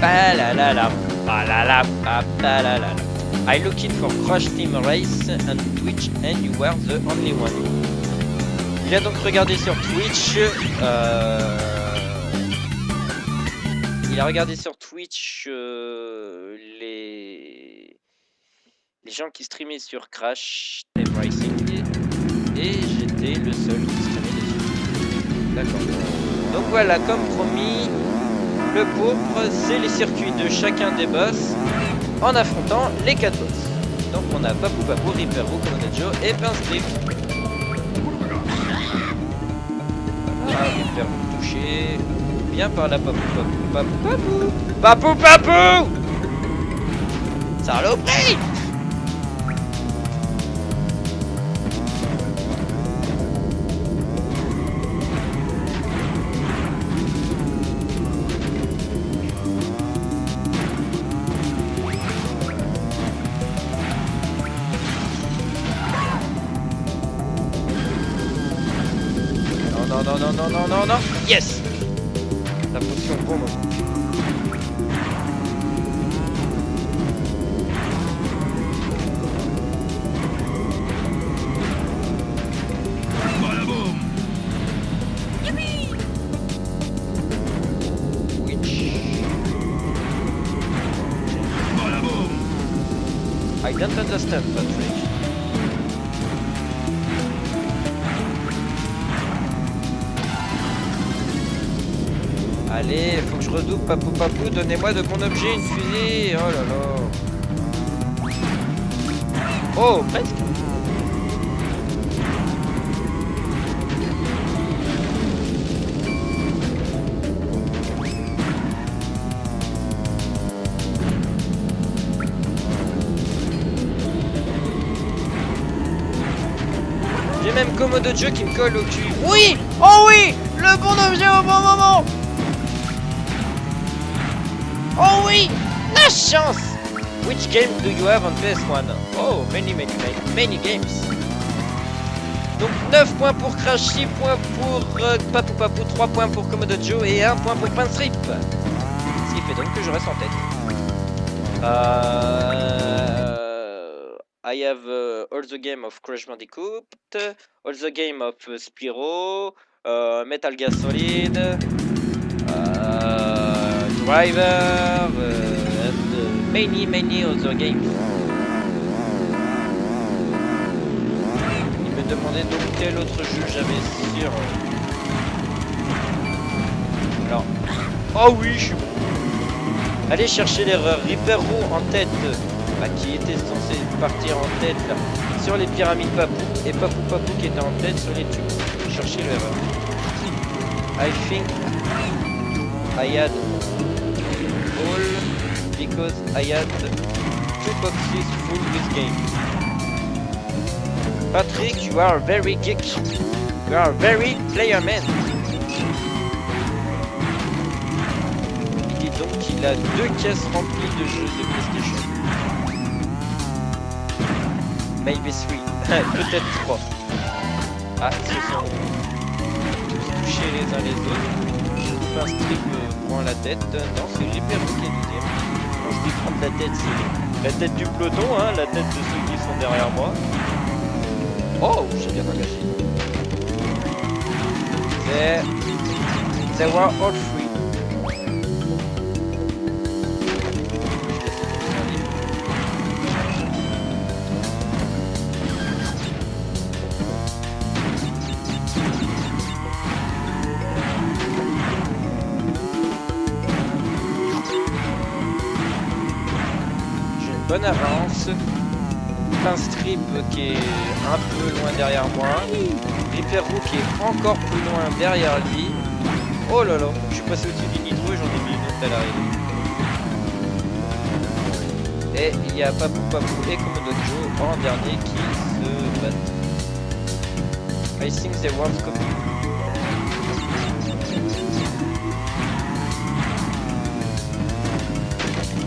Palalala, palalala, palalala. I looking for Crash Team Race on Twitch and you were the only one. Il a donc regardé sur Twitch. Il a regardé sur Twitch les gens qui streamaient sur Crash Team Racing. et j'étais le seul qui se cramait dessus. D'accord. Donc voilà, comme promis, le pourpre, c'est les circuits de chacun des boss en affrontant les 4 boss. Donc on a Papou Papou, Reaper Roux, Commodo Joe et Pinstrip. Voilà, Reaper Roux touché. Bien par là, Papou Papou, Papou Papou, Papou Papou. Saloperie! Non, non, non, non, non, non, non. Yes! La potion au bon moment. I don't understand, Patrick. Allez, faut que je redouble, Papou Papou, donnez-moi de mon objet une fusée. Oh là là. Oh, presque. J'ai même Commodo Joe qui me colle au cul. Oui! Oh oui! Le bon objet au bon moment! Oh oui! La chance! Which game do you have on PS1? Oh, many games. Donc 9 points pour Crash, 6 points pour Papou Papou, 3 points pour Commodo Joe et 1 point pour Pinstrip. Ce qui fait donc que je reste en tête. I have all the game of Crash Bandicoot, all the game of Spyro, Metal Gear Solid, Driver, and many other games. Il me demandait donc quel autre jeu j'avais sur. Alors, oh oui, je suis bon. Allez chercher l'erreur. Reaper Roux en tête, qui était censé partir en tête là, sur les pyramides Papou, et Papou Papou qui était en tête sur les tubes. Cherchez l'erreur. I think I had all because I had 2 boxes full with games. Patrick, you are very geek. You are very player man. Il dit donc qu'il a 2 caisses remplies de jeux de PlayStation. Maybe 3. Peut-être 3. Ah, ils se sont touchés les uns les autres. Pinstrip prend la tête. Non, c'est Reaper Roux qui est deuxième. Quand je dis prendre la tête, c'est la tête du peloton, hein, la tête de ceux qui sont derrière moi. Oh, j'ai bien engagé. They were all free. Bonne avance. Pinstrip qui est un peu loin derrière moi. Reaper Roux qui est encore plus loin derrière lui. Oh là là, je suis passé au-dessus du nitro et j'en ai mis une autre à l'arrivée. Et il y a Papou Papou et Commodo Joe en dernier qui se battent. I think they want copy.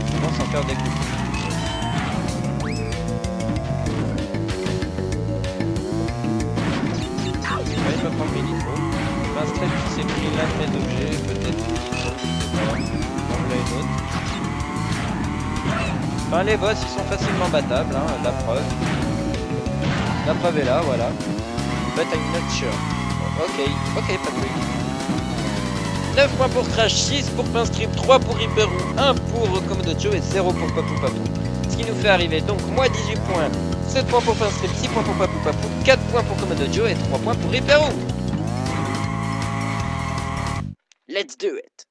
Je commence à en faire des coups. Je vais prendre mes nitros. Pinstrip qui s'est pris l'un de mes objets, peut-être une nitro, je sais pas. Donc là une autre. Enfin les boss ils sont facilement battables, hein, la preuve. La preuve est là, voilà. But I'm not sure. Ok, Patrick. 9 points pour Crash, 6 pour Pinstrip, 3 pour Reaper Roux, 1 pour Commodo Joe et 0 pour Papou Papou. Ce qui nous fait arriver donc moi 18 points 7 points pour Pinstrip, 6 points pour Papou Papou, 4 points pour Komodo Joe et 3 points pour Ripero. Let's do it.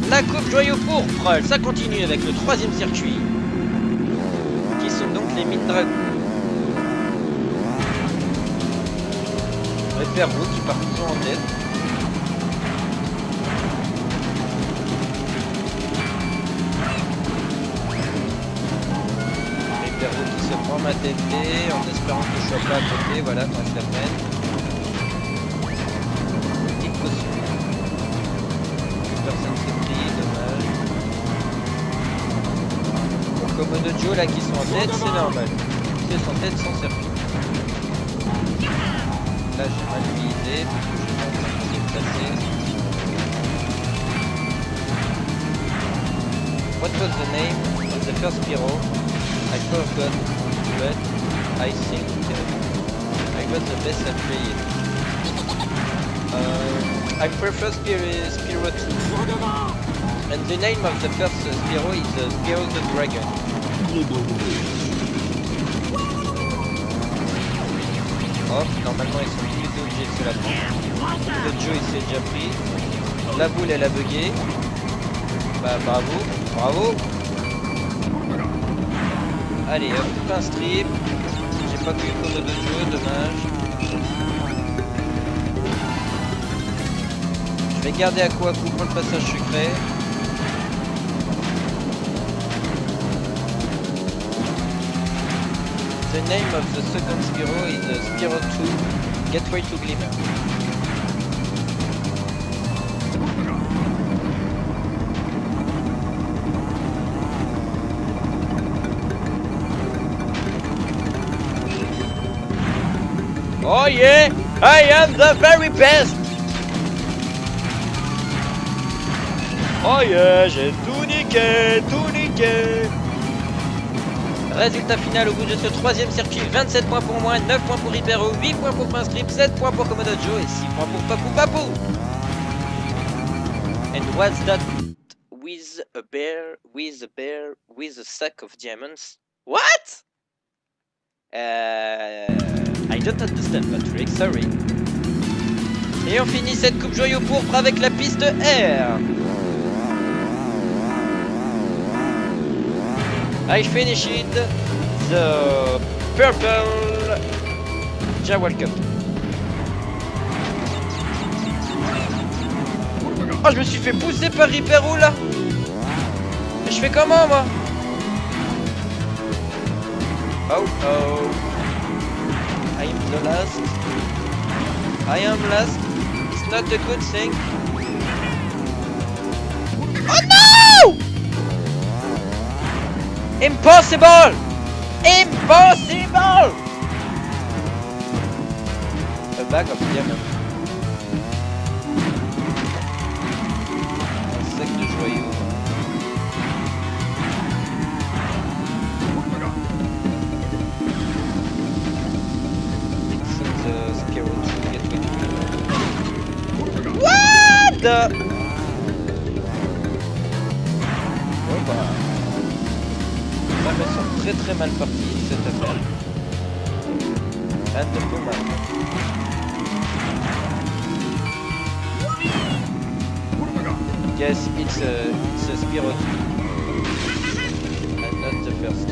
La coupe joyau pourpre, ça continue avec le 3e circuit, qui sont donc les mines dragons. Ripero qui part toujours en tête. Ripero qui se prend ma tête en espérant que je sois pas à côté, voilà, moi je la prenne. Petite caution. Personne s'est pris, dommage. Pour Komodo Joe là qui sont en tête, c'est normal. Ils sont en tête sans circuit. Là j'ai mal visé parce que je suis en train de me déplacer. What was the name of the first Spyro? I forgot, but I think I got the best at playing. I prefer Spyro 2. And the name of the first Spyro is Spyro the Dragon. Hop, normalement ils sont tous obligés de se la prendre. Le Joe il s'est déjà pris. La boule elle a bugué. Bah bravo, bravo. Allez hop, Pinstrip. J'ai pas pu Komodo Joe, dommage. Je vais garder Aquaku pour le passage secret. The name of the second Spyro is Spyro 2 Gateway to Glimmer. Oh yeah, I am the very best. Oh yeah, j'ai tout niqué, tout niqué. Résultat final au bout de ce 3e circuit, 27 points pour moi, 9 points pour Ripero, 8 points pour Pinstrip, 7 points pour Komodo Joe et 6 points pour Papou Papou. And what's that with a bear with a sack of diamonds? What? I don't understand Patrick, sorry. Et on finit cette coupe joyau pourpre avec la piste R. I finished the purple Jawal Cup. Oh, je me suis fait pousser par Ripero là. Je fais comment moi? Oh oh. I am the last. I am last. It's not a good thing. Oh no! Impossible! Impossible! A bag of diamonds. Un sac de joyaux. What the? Bon bah... Là, elles sont très mal parties cette affaire. And the Puma. Yes, it's a Spyro 2. And not the first.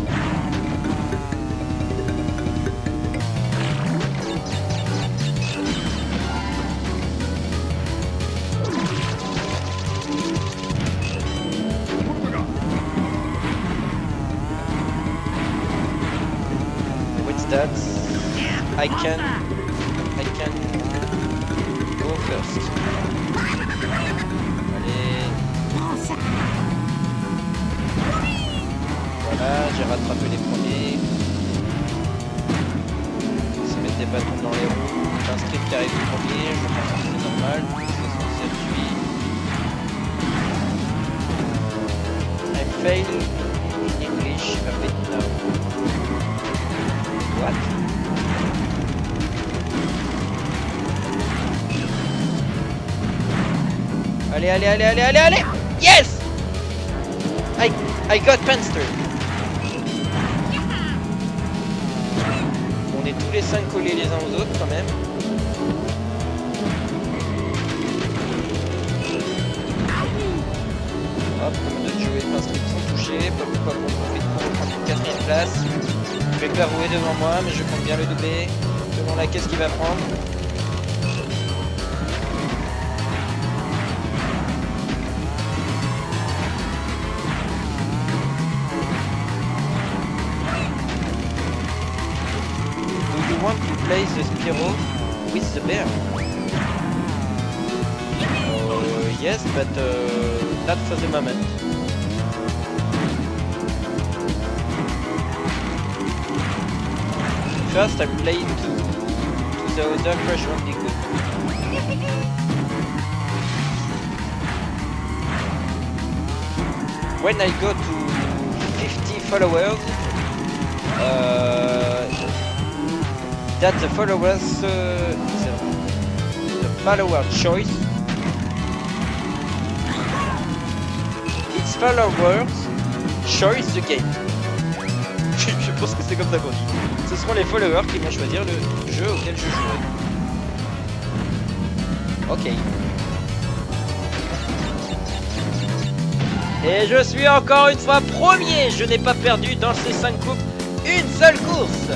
That I can go first. Allez. Voilà, j'ai rattrapé les premiers. Ils se mettent des bâtons dans les roues. Un strip qui arrive le premier, je pense que c'est normal. C'est son circuit. I fail in English a bit now. What? Allez, allez, allez, allez, allez, allez. Yes! I got Panster. On est tous les 5 collés les uns aux autres quand même. Hop, comme de Joe et Panster sont touchés. Pop, pop, on profite pour prendre une 4ème place. Je vais rouler devant moi, mais je compte bien le doubler. Selon la caisse qu'il va prendre. Do you want to play the Spyro with the bear? Yes, but not for the moment. First, I'm playing to the other Crash Bandicoot. When I go to 50 followers, that the followers, the follower choice. It's followers choice the game. Je pense que c'est comme ça qu'on dit. Ce seront les followers qui vont choisir le jeu auquel je jouerai. Ok. Et je suis encore une fois premier. Je n'ai pas perdu dans ces 5 coupes une seule course.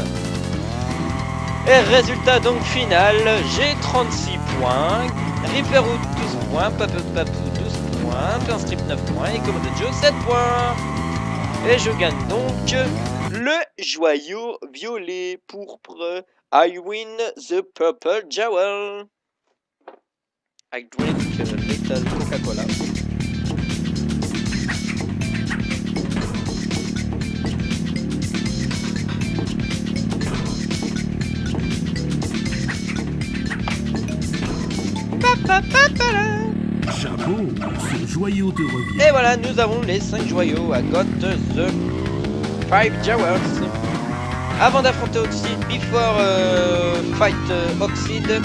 Et résultat donc final, j'ai 36 points, Ripperwood 12 points, Papou 12 points, Pinstrip 9 points et Komodo Joe 7 points. Et je gagne donc le joyau violet pourpre. I win the purple jowl. I drink a little Coca-Cola. Chapeau, ce joyau te revient. Et voilà, nous avons les 5 joyaux. I got the 5 jewels. Avant d'affronter Oxide, before fight Oxide,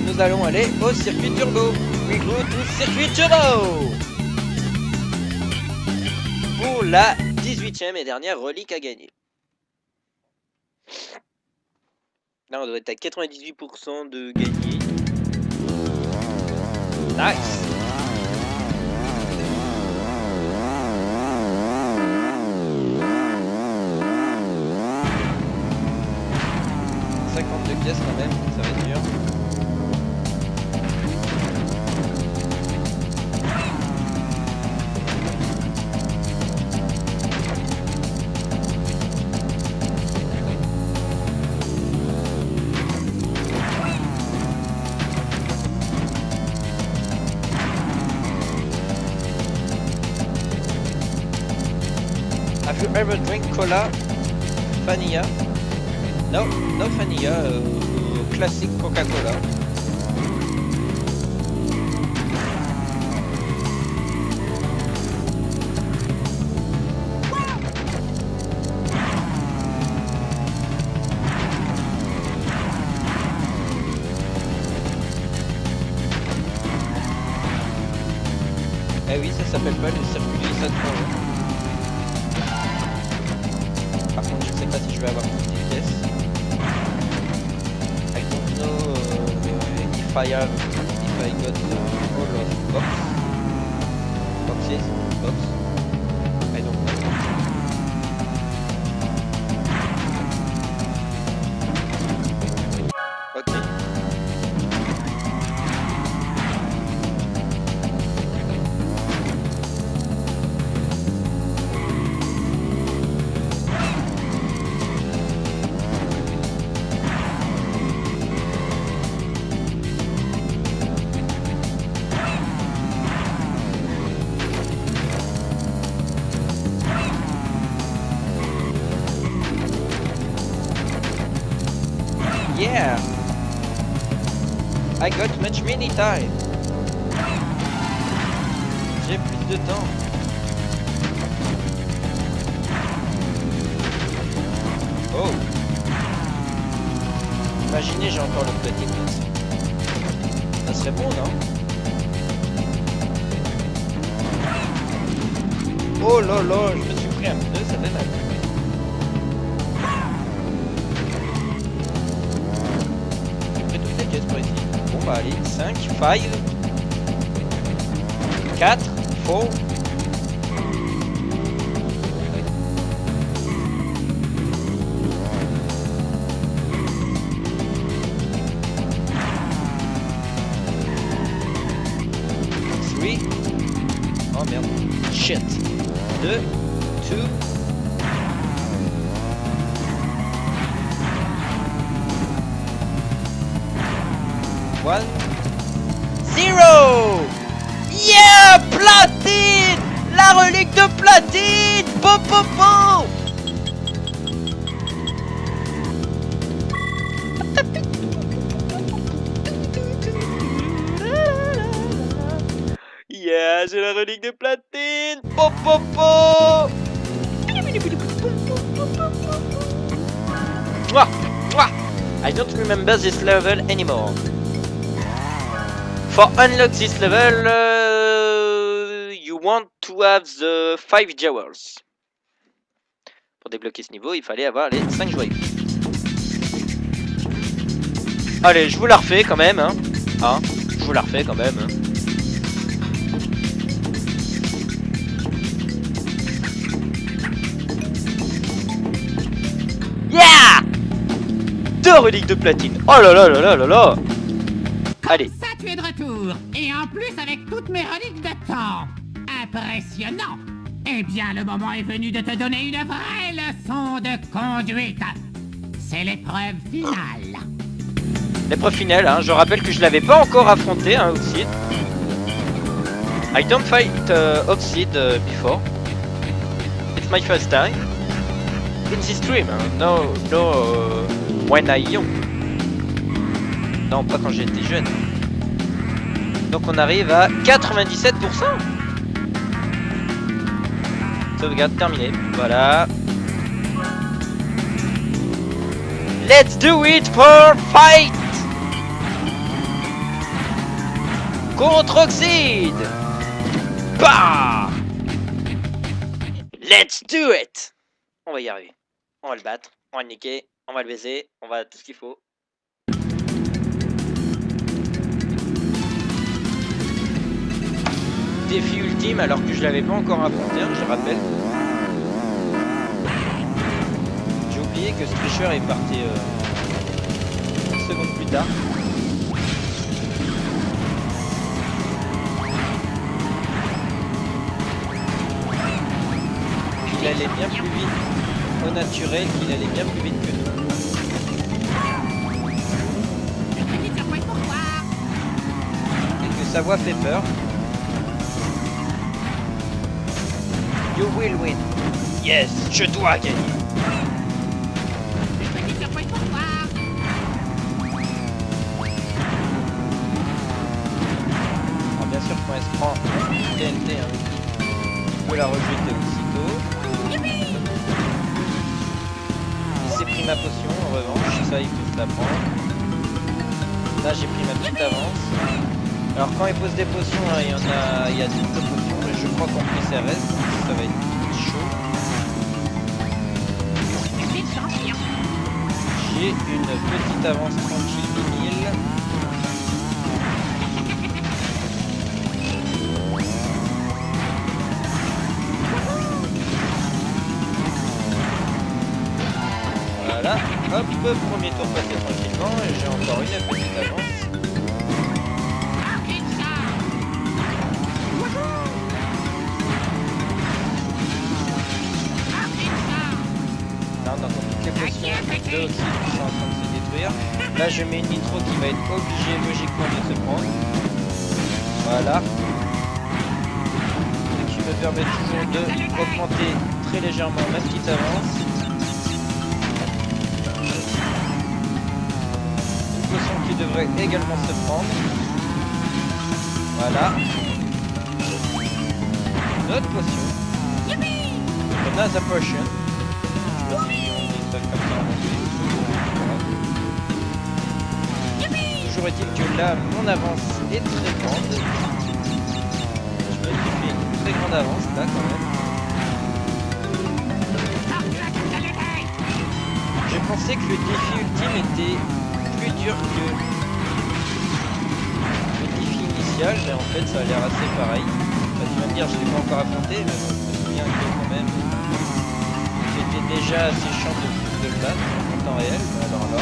nous allons aller au circuit turbo. We go to circuit turbo pour la 18e et dernière relique à gagner. Là, on doit être à 98% de gagner. Nice. De pièces quand même, ça va être dur. Have you ever drink cola, vanilla? No, no vanilla, classique Coca-Cola. Eh oui, ça s'appelle pas le circuit Saturn. Par contre, je sais pas si je vais avoir toutes les pièces. I don't know if I got all of boxes. I don't know. Ok. Yeah, I got much many time. J'ai plus de temps. Oh. Imaginez, j'ai encore le platine. Ça serait bon, non? Oh là là, je me suis pris un pneu, ça fait mal. J'ai pris toute la caisse par ici. Bon bah allez, 5, 5, 4, 4. Oh merde. Shit. 2, 2. 1, 0. Yeah! Platine! La relique de platine! Po po po! Yeah, j'ai la relique de platine. Po po po. Mouah, mouah. I don't remember this level anymore. For unlock this level, you want to have the 5 jewels. Pour débloquer ce niveau, il fallait avoir les 5 joyaux. Allez, je vous la refais quand même, hein. Je vous la refais quand même, hein. Yeah! 2 reliques de platine. Oh là là là là là là. Allez. Ça, tu es de retour. Et en plus, avec toutes mes reliques de temps. Impressionnant. Eh bien, le moment est venu de te donner une vraie leçon de conduite. C'est l'épreuve finale. L'épreuve finale, hein. Je rappelle que je l'avais pas encore affronté, hein, Obsid. I don't fight Obsid before. It's my first time. In this stream, hein. No, when I young. Non, pas quand j'étais jeune. Donc on arrive à 97%. Sauvegarde terminée. Voilà. Let's do it for fight! Contre Oxide! Bah! Let's do it! On va y arriver. On va le battre. On va le niquer. On va le baiser. On va tout ce qu'il faut. Défi ultime alors que je l'avais pas encore affronté, hein, je rappelle. J'ai oublié que ce tricheur est parti une seconde plus tard. Il allait bien plus vite au naturel, qu'il allait bien plus vite que nous. Et que sa voix fait peur. You will win. Yes, je dois gagner. Alors bien sûr quand elle se prend TNT, hein, on peut la rejeter aussitôt. Il s'est pris ma potion en revanche, ça il faut se la prendre. Là j'ai pris ma petite avance. Alors quand il pose des potions, hein, il y a toutes les potions, mais je crois qu'en plus elle reste, ça va être chaud. J'ai une petite avance tranquille de 1000. Voilà, hop, premier tour passé tranquillement et j'ai encore une petite avance. Là on entend toutes les potions, deux aussi qui sont en train de se détruire. Là je mets une nitro qui va être obligée logiquement de se prendre. Voilà. Ce qui me permet toujours d'augmenter très légèrement ma petite avance. Qui devrait également se prendre. Voilà. Une autre potion. Another potion. Je sais pas si on dit ça comme ça en anglais. Toujours est-il que là, mon avance est très grande. Je me suis fait une très grande avance là quand même. pensais que le défi ultime était plus dur que le défi initial, mais en fait ça a l'air assez pareil. Enfin, tu vas me dire, je l'ai pas encore affronté, mais bon, je me souviens que quand même c'était déjà assez chiant de le battre en temps réel. Alors là,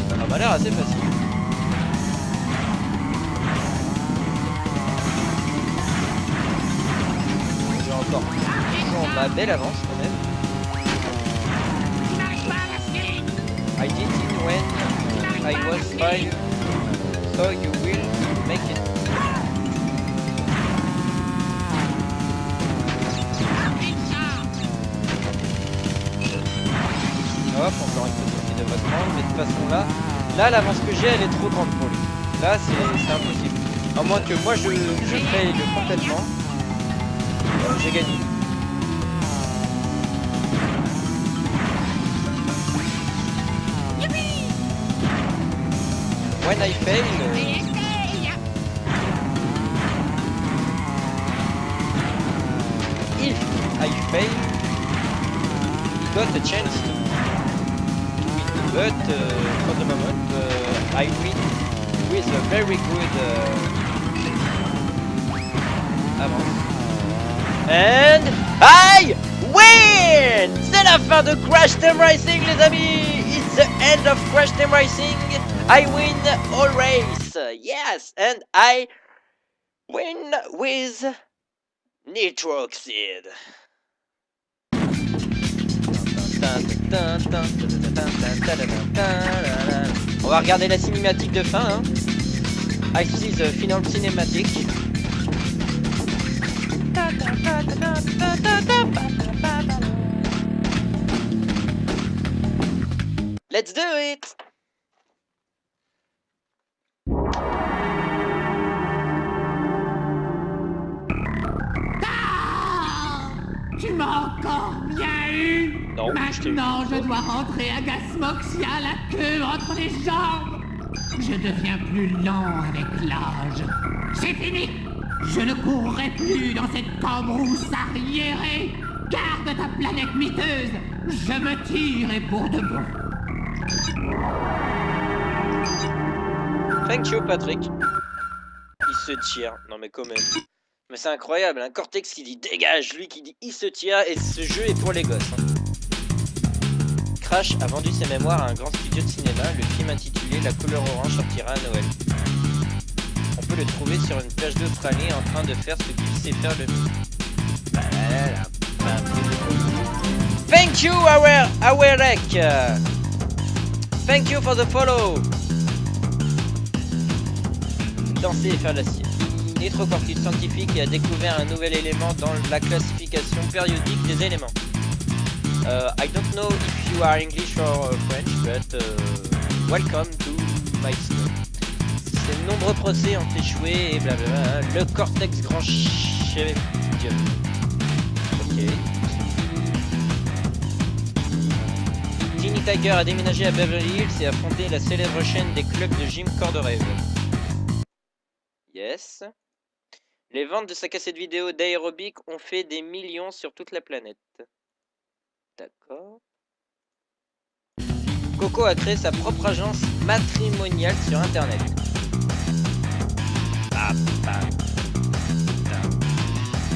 ça m'a l'air assez facile. J'ai encore ma belle avance quand même. I did it when I was 5, so you will make it. Hop, encore une fois qui devrait se prendre, mais de toute façon là l'avance que j'ai elle est trop grande pour lui. Là c'est impossible. À moins que moi je faille complètement, j'ai gagné. When I fail, if I fail, he got a chance to win. But for the moment, I win with a very good avance. And I win! C'est la fin de Crash Team Racing, les amis! It's the end of Crash Team Racing! I win all race, yes, and I win with Nitroxid. On va regarder la cinématique de fin, hein. I see the final cinematic. Let's do it! Tu m'as encore bien eu. Non, maintenant je dois rentrer à Gasmoxia, la queue entre les jambes. Je deviens plus lent avec l'âge. C'est fini. Je ne courrai plus dans cette cambrousse arriérée. Garde ta planète miteuse. Je me tire et pour de bon. Thank you, Patrick. Il se tire. Non mais quand même. Mais c'est incroyable, un Cortex qui dit dégage, lui qui dit il se tire, et ce jeu est pour les gosses. Hein. Crash a vendu ses mémoires à un grand studio de cinéma. Le film intitulé La couleur orange sortira à Noël. On peut le trouver sur une plage d'Australie en train de faire ce qu'il sait faire le mieux. Thank you, Awerek. Thank you for the follow. Danser et faire la sieste. Nitrocortide scientifique et a découvert un nouvel élément dans la classification périodique des éléments. I don't know if you are English or French, but welcome to my story. Ces nombreux procès ont échoué et blablabla. Le Cortex grand chef. Dieu. Ok. Tiny Tiger a déménagé à Beverly Hills et a fondé la célèbre chaîne des clubs de gym Corps de Rêve. Yes. Les ventes de sa cassette vidéo d'aérobic ont fait des millions sur toute la planète. D'accord. Coco a créé sa propre agence matrimoniale sur internet.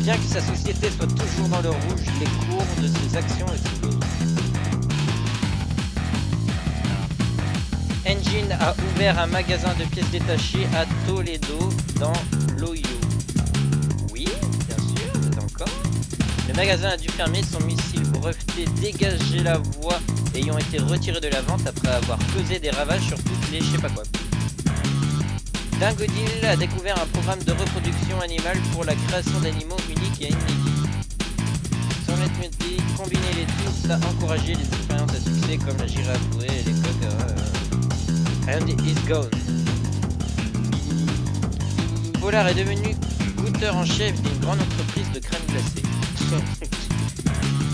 Bien que sa société soit toujours dans le rouge, les cours de ses actions explosent. Engine a ouvert un magasin de pièces détachées à Toledo dans l'Ohio. Oui, bien sûr, mais encore. Le magasin a dû fermer, son missile breveté dégager la voie ayant été retiré de la vente après avoir causé des ravages sur toutes les je sais pas quoi. Dingodil a découvert un programme de reproduction animale pour la création d'animaux uniques et inédits. Sans l'arithmétique, combiner les tous a encouragé les expériences à succès comme la girafe bourrée et les coques. And is gone. Polar est devenu goûteur en chef d'une grande entreprise de crème glacée.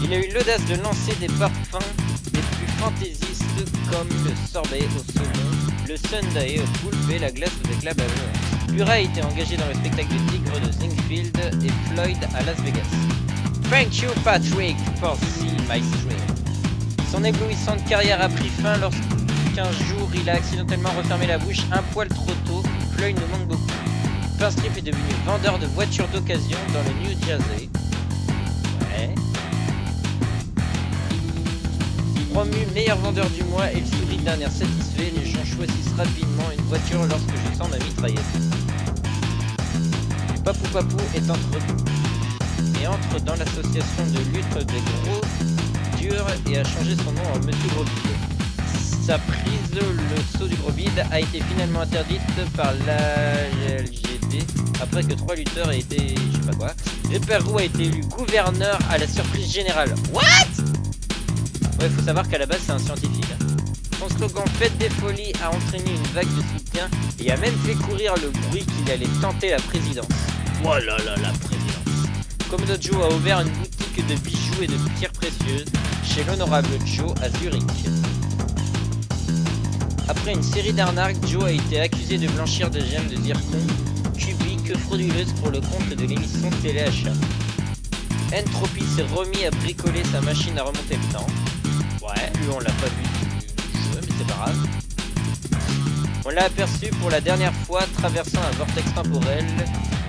Il a eu l'audace de lancer des parfums les plus fantaisistes comme le sorbet au saumon, le sundae au poulpe et la glace aux éclats baveux. Pura a été engagé dans le spectacle de tigre de Zinkfield et Floyd à Las Vegas. Thank you Patrick for seeing my stream. Son éblouissante carrière a pris fin lorsqu'un jour il a accidentellement refermé la bouche un poil trop tôt. Floyd nous manque beaucoup. Pinstrip est devenu vendeur de voitures d'occasion dans le New Jersey. Ouais. Promu meilleur vendeur du mois, il sourit d'un air satisfait. Les gens choisissent rapidement une voiture lorsque je sens ma mitraillette. Papou Papou est entre dans l'association de lutte des gros durs et a changé son nom en Monsieur Gros Bide. Sa prise, le saut du gros bide, a été finalement interdite par la LGD après que 3 lutteurs aient été, je sais pas quoi. Ripper Roux a été élu gouverneur à la surprise générale. What? Ouais, faut savoir qu'à la base c'est un scientifique. Hein. Son slogan Faites des folies a entraîné une vague de soutien et a même fait courir le bruit qu'il allait tenter la présidence. Oh là là, la présidence. Komodo Joe a ouvert une boutique de bijoux et de pierres précieuses chez l'honorable Joe à Zurich. Après une série d'arnaques, Joe a été accusé de blanchir des gemmes de zircon cubiques frauduleuses pour le compte de l'émission Téléachat. Entropy s'est remis à bricoler sa machine à remonter le temps. Ouais, lui on l'a pas vu du jeu, mais c'est pas grave. On l'a aperçu pour la dernière fois traversant un vortex temporel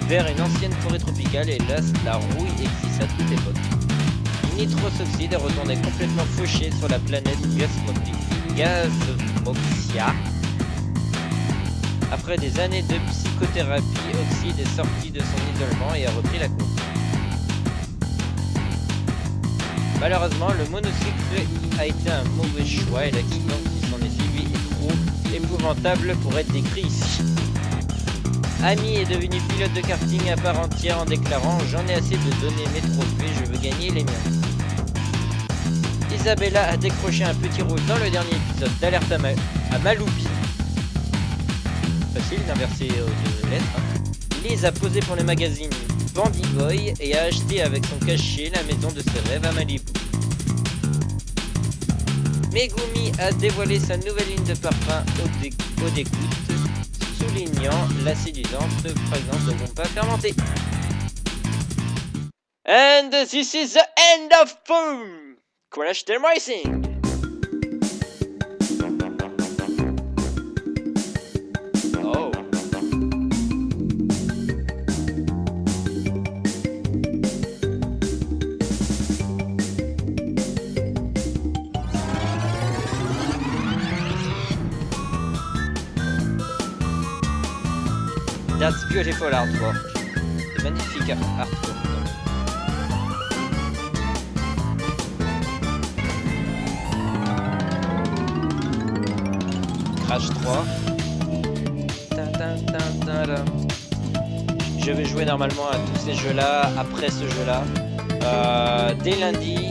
vers une ancienne forêt tropicale et là, la rouille existe à toute époque. Nitrosoxide est retourné complètement fauché sur la planète Gasmoxia. Après des années de psychothérapie, Oxide est sorti de son isolement et a repris la course. Malheureusement, le monocycle a été un mauvais choix et l'accident qui s'en est suivi est trop épouvantable pour être décrit ici. Amy est devenue pilote de karting à part entière en déclarant « J'en ai assez de donner mes trophées, je veux gagner les miens ». Isabella a décroché un petit rôle dans le dernier épisode d'Alerte à Maloubi. Facile d'inverser deux lettres. Hein. Liz a posé pour le magazine Bandy Boy et a acheté avec son cachet la maison de ses rêves à Malibu. Megumi a dévoilé sa nouvelle ligne de parfum au découte, soulignant la séduisante présence de Wumpa fermenté. And this is the end of Boom! Crash Team Racing! Oh. That's beautiful artwork. C'est magnifique artwork. Crash 3. Je vais jouer normalement à tous ces jeux-là après ce jeu-là. Dès lundi.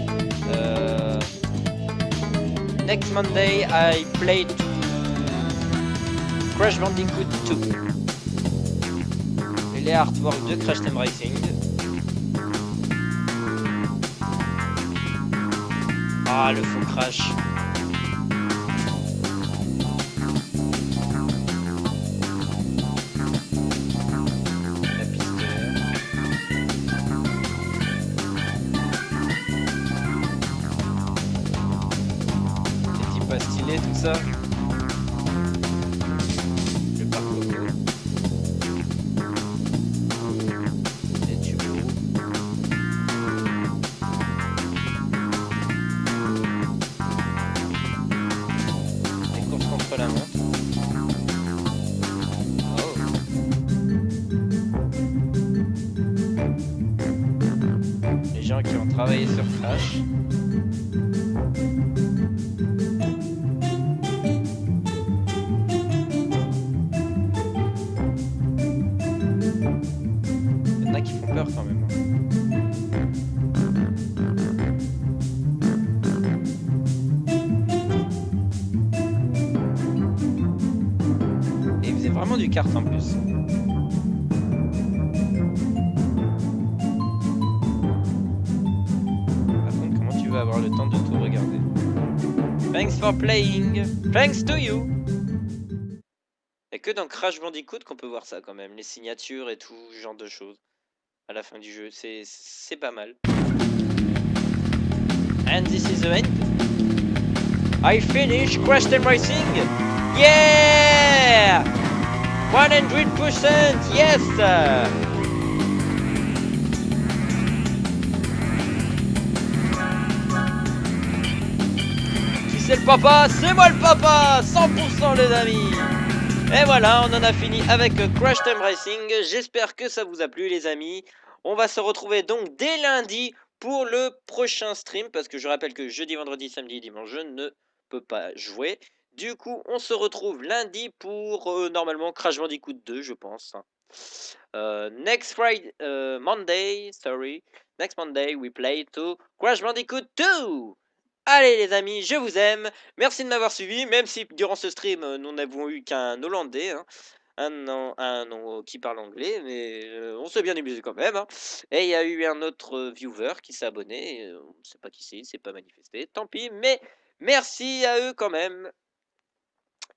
Next Monday, I play to Crash Bandicoot 2. Et les artworks de Crash Team Racing. Ah, le faux Crash. Tout ça. Le parc loco. Les tubos. Les courses contre la montre. Oh. Les gens qui ont travaillé sur Crash. Qui font peur quand même. Et il faisait vraiment du kart en plus. Par contre, comment tu vas avoir le temps de tout regarder? Thanks for playing. Thanks to you. Et que dans Crash Bandicoot qu'on peut voir ça quand même, les signatures et tout, ce genre de choses. À la fin du jeu, c'est pas mal. And this is the end. I finished Crash Team Racing. Yeah! 100%, yes! Qui c'est le papa? C'est moi le papa! 100% les amis! Et voilà, on en a fini avec Crash Team Racing. J'espère que ça vous a plu les amis. On va se retrouver donc dès lundi pour le prochain stream. Parce que je rappelle que jeudi, vendredi, samedi et dimanche, je ne peux pas jouer. Du coup, on se retrouve lundi pour normalement Crash Bandicoot 2, je pense. Next Friday, Monday, sorry. Next Monday, we play to Crash Bandicoot 2. Allez les amis, je vous aime. Merci de m'avoir suivi, même si durant ce stream, nous n'avons eu qu'un Hollandais, hein, un qui parle anglais, mais on s'est bien amusé quand même. Hein. Et il y a eu un autre viewer qui s'est abonné, on ne sait pas qui c'est, il s'est pas manifesté, tant pis, mais merci à eux quand même.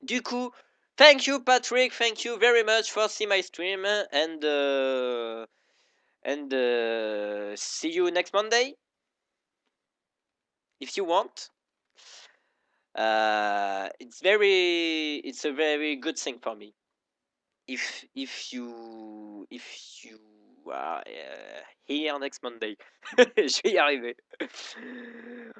Du coup, thank you Patrick, thank you very much for seeing my stream, and see you next Monday, if you want. It's a very good thing for me. If you are here next Monday, je vais y arriver.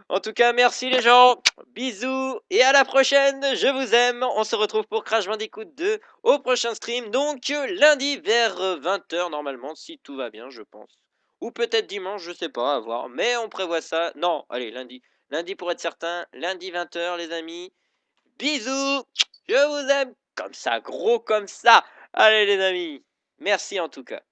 En tout cas, merci les gens, bisous et à la prochaine. Je vous aime. On se retrouve pour Crash Bandicoot 2 au prochain stream, donc lundi vers 20h normalement, si tout va bien, je pense. Ou peut-être dimanche, je sais pas, à voir. Mais on prévoit ça. Non, allez, lundi. Lundi pour être certain. Lundi 20h, les amis. Bisous. Je vous aime. Comme ça, gros comme ça. Allez, les amis. Merci en tout cas.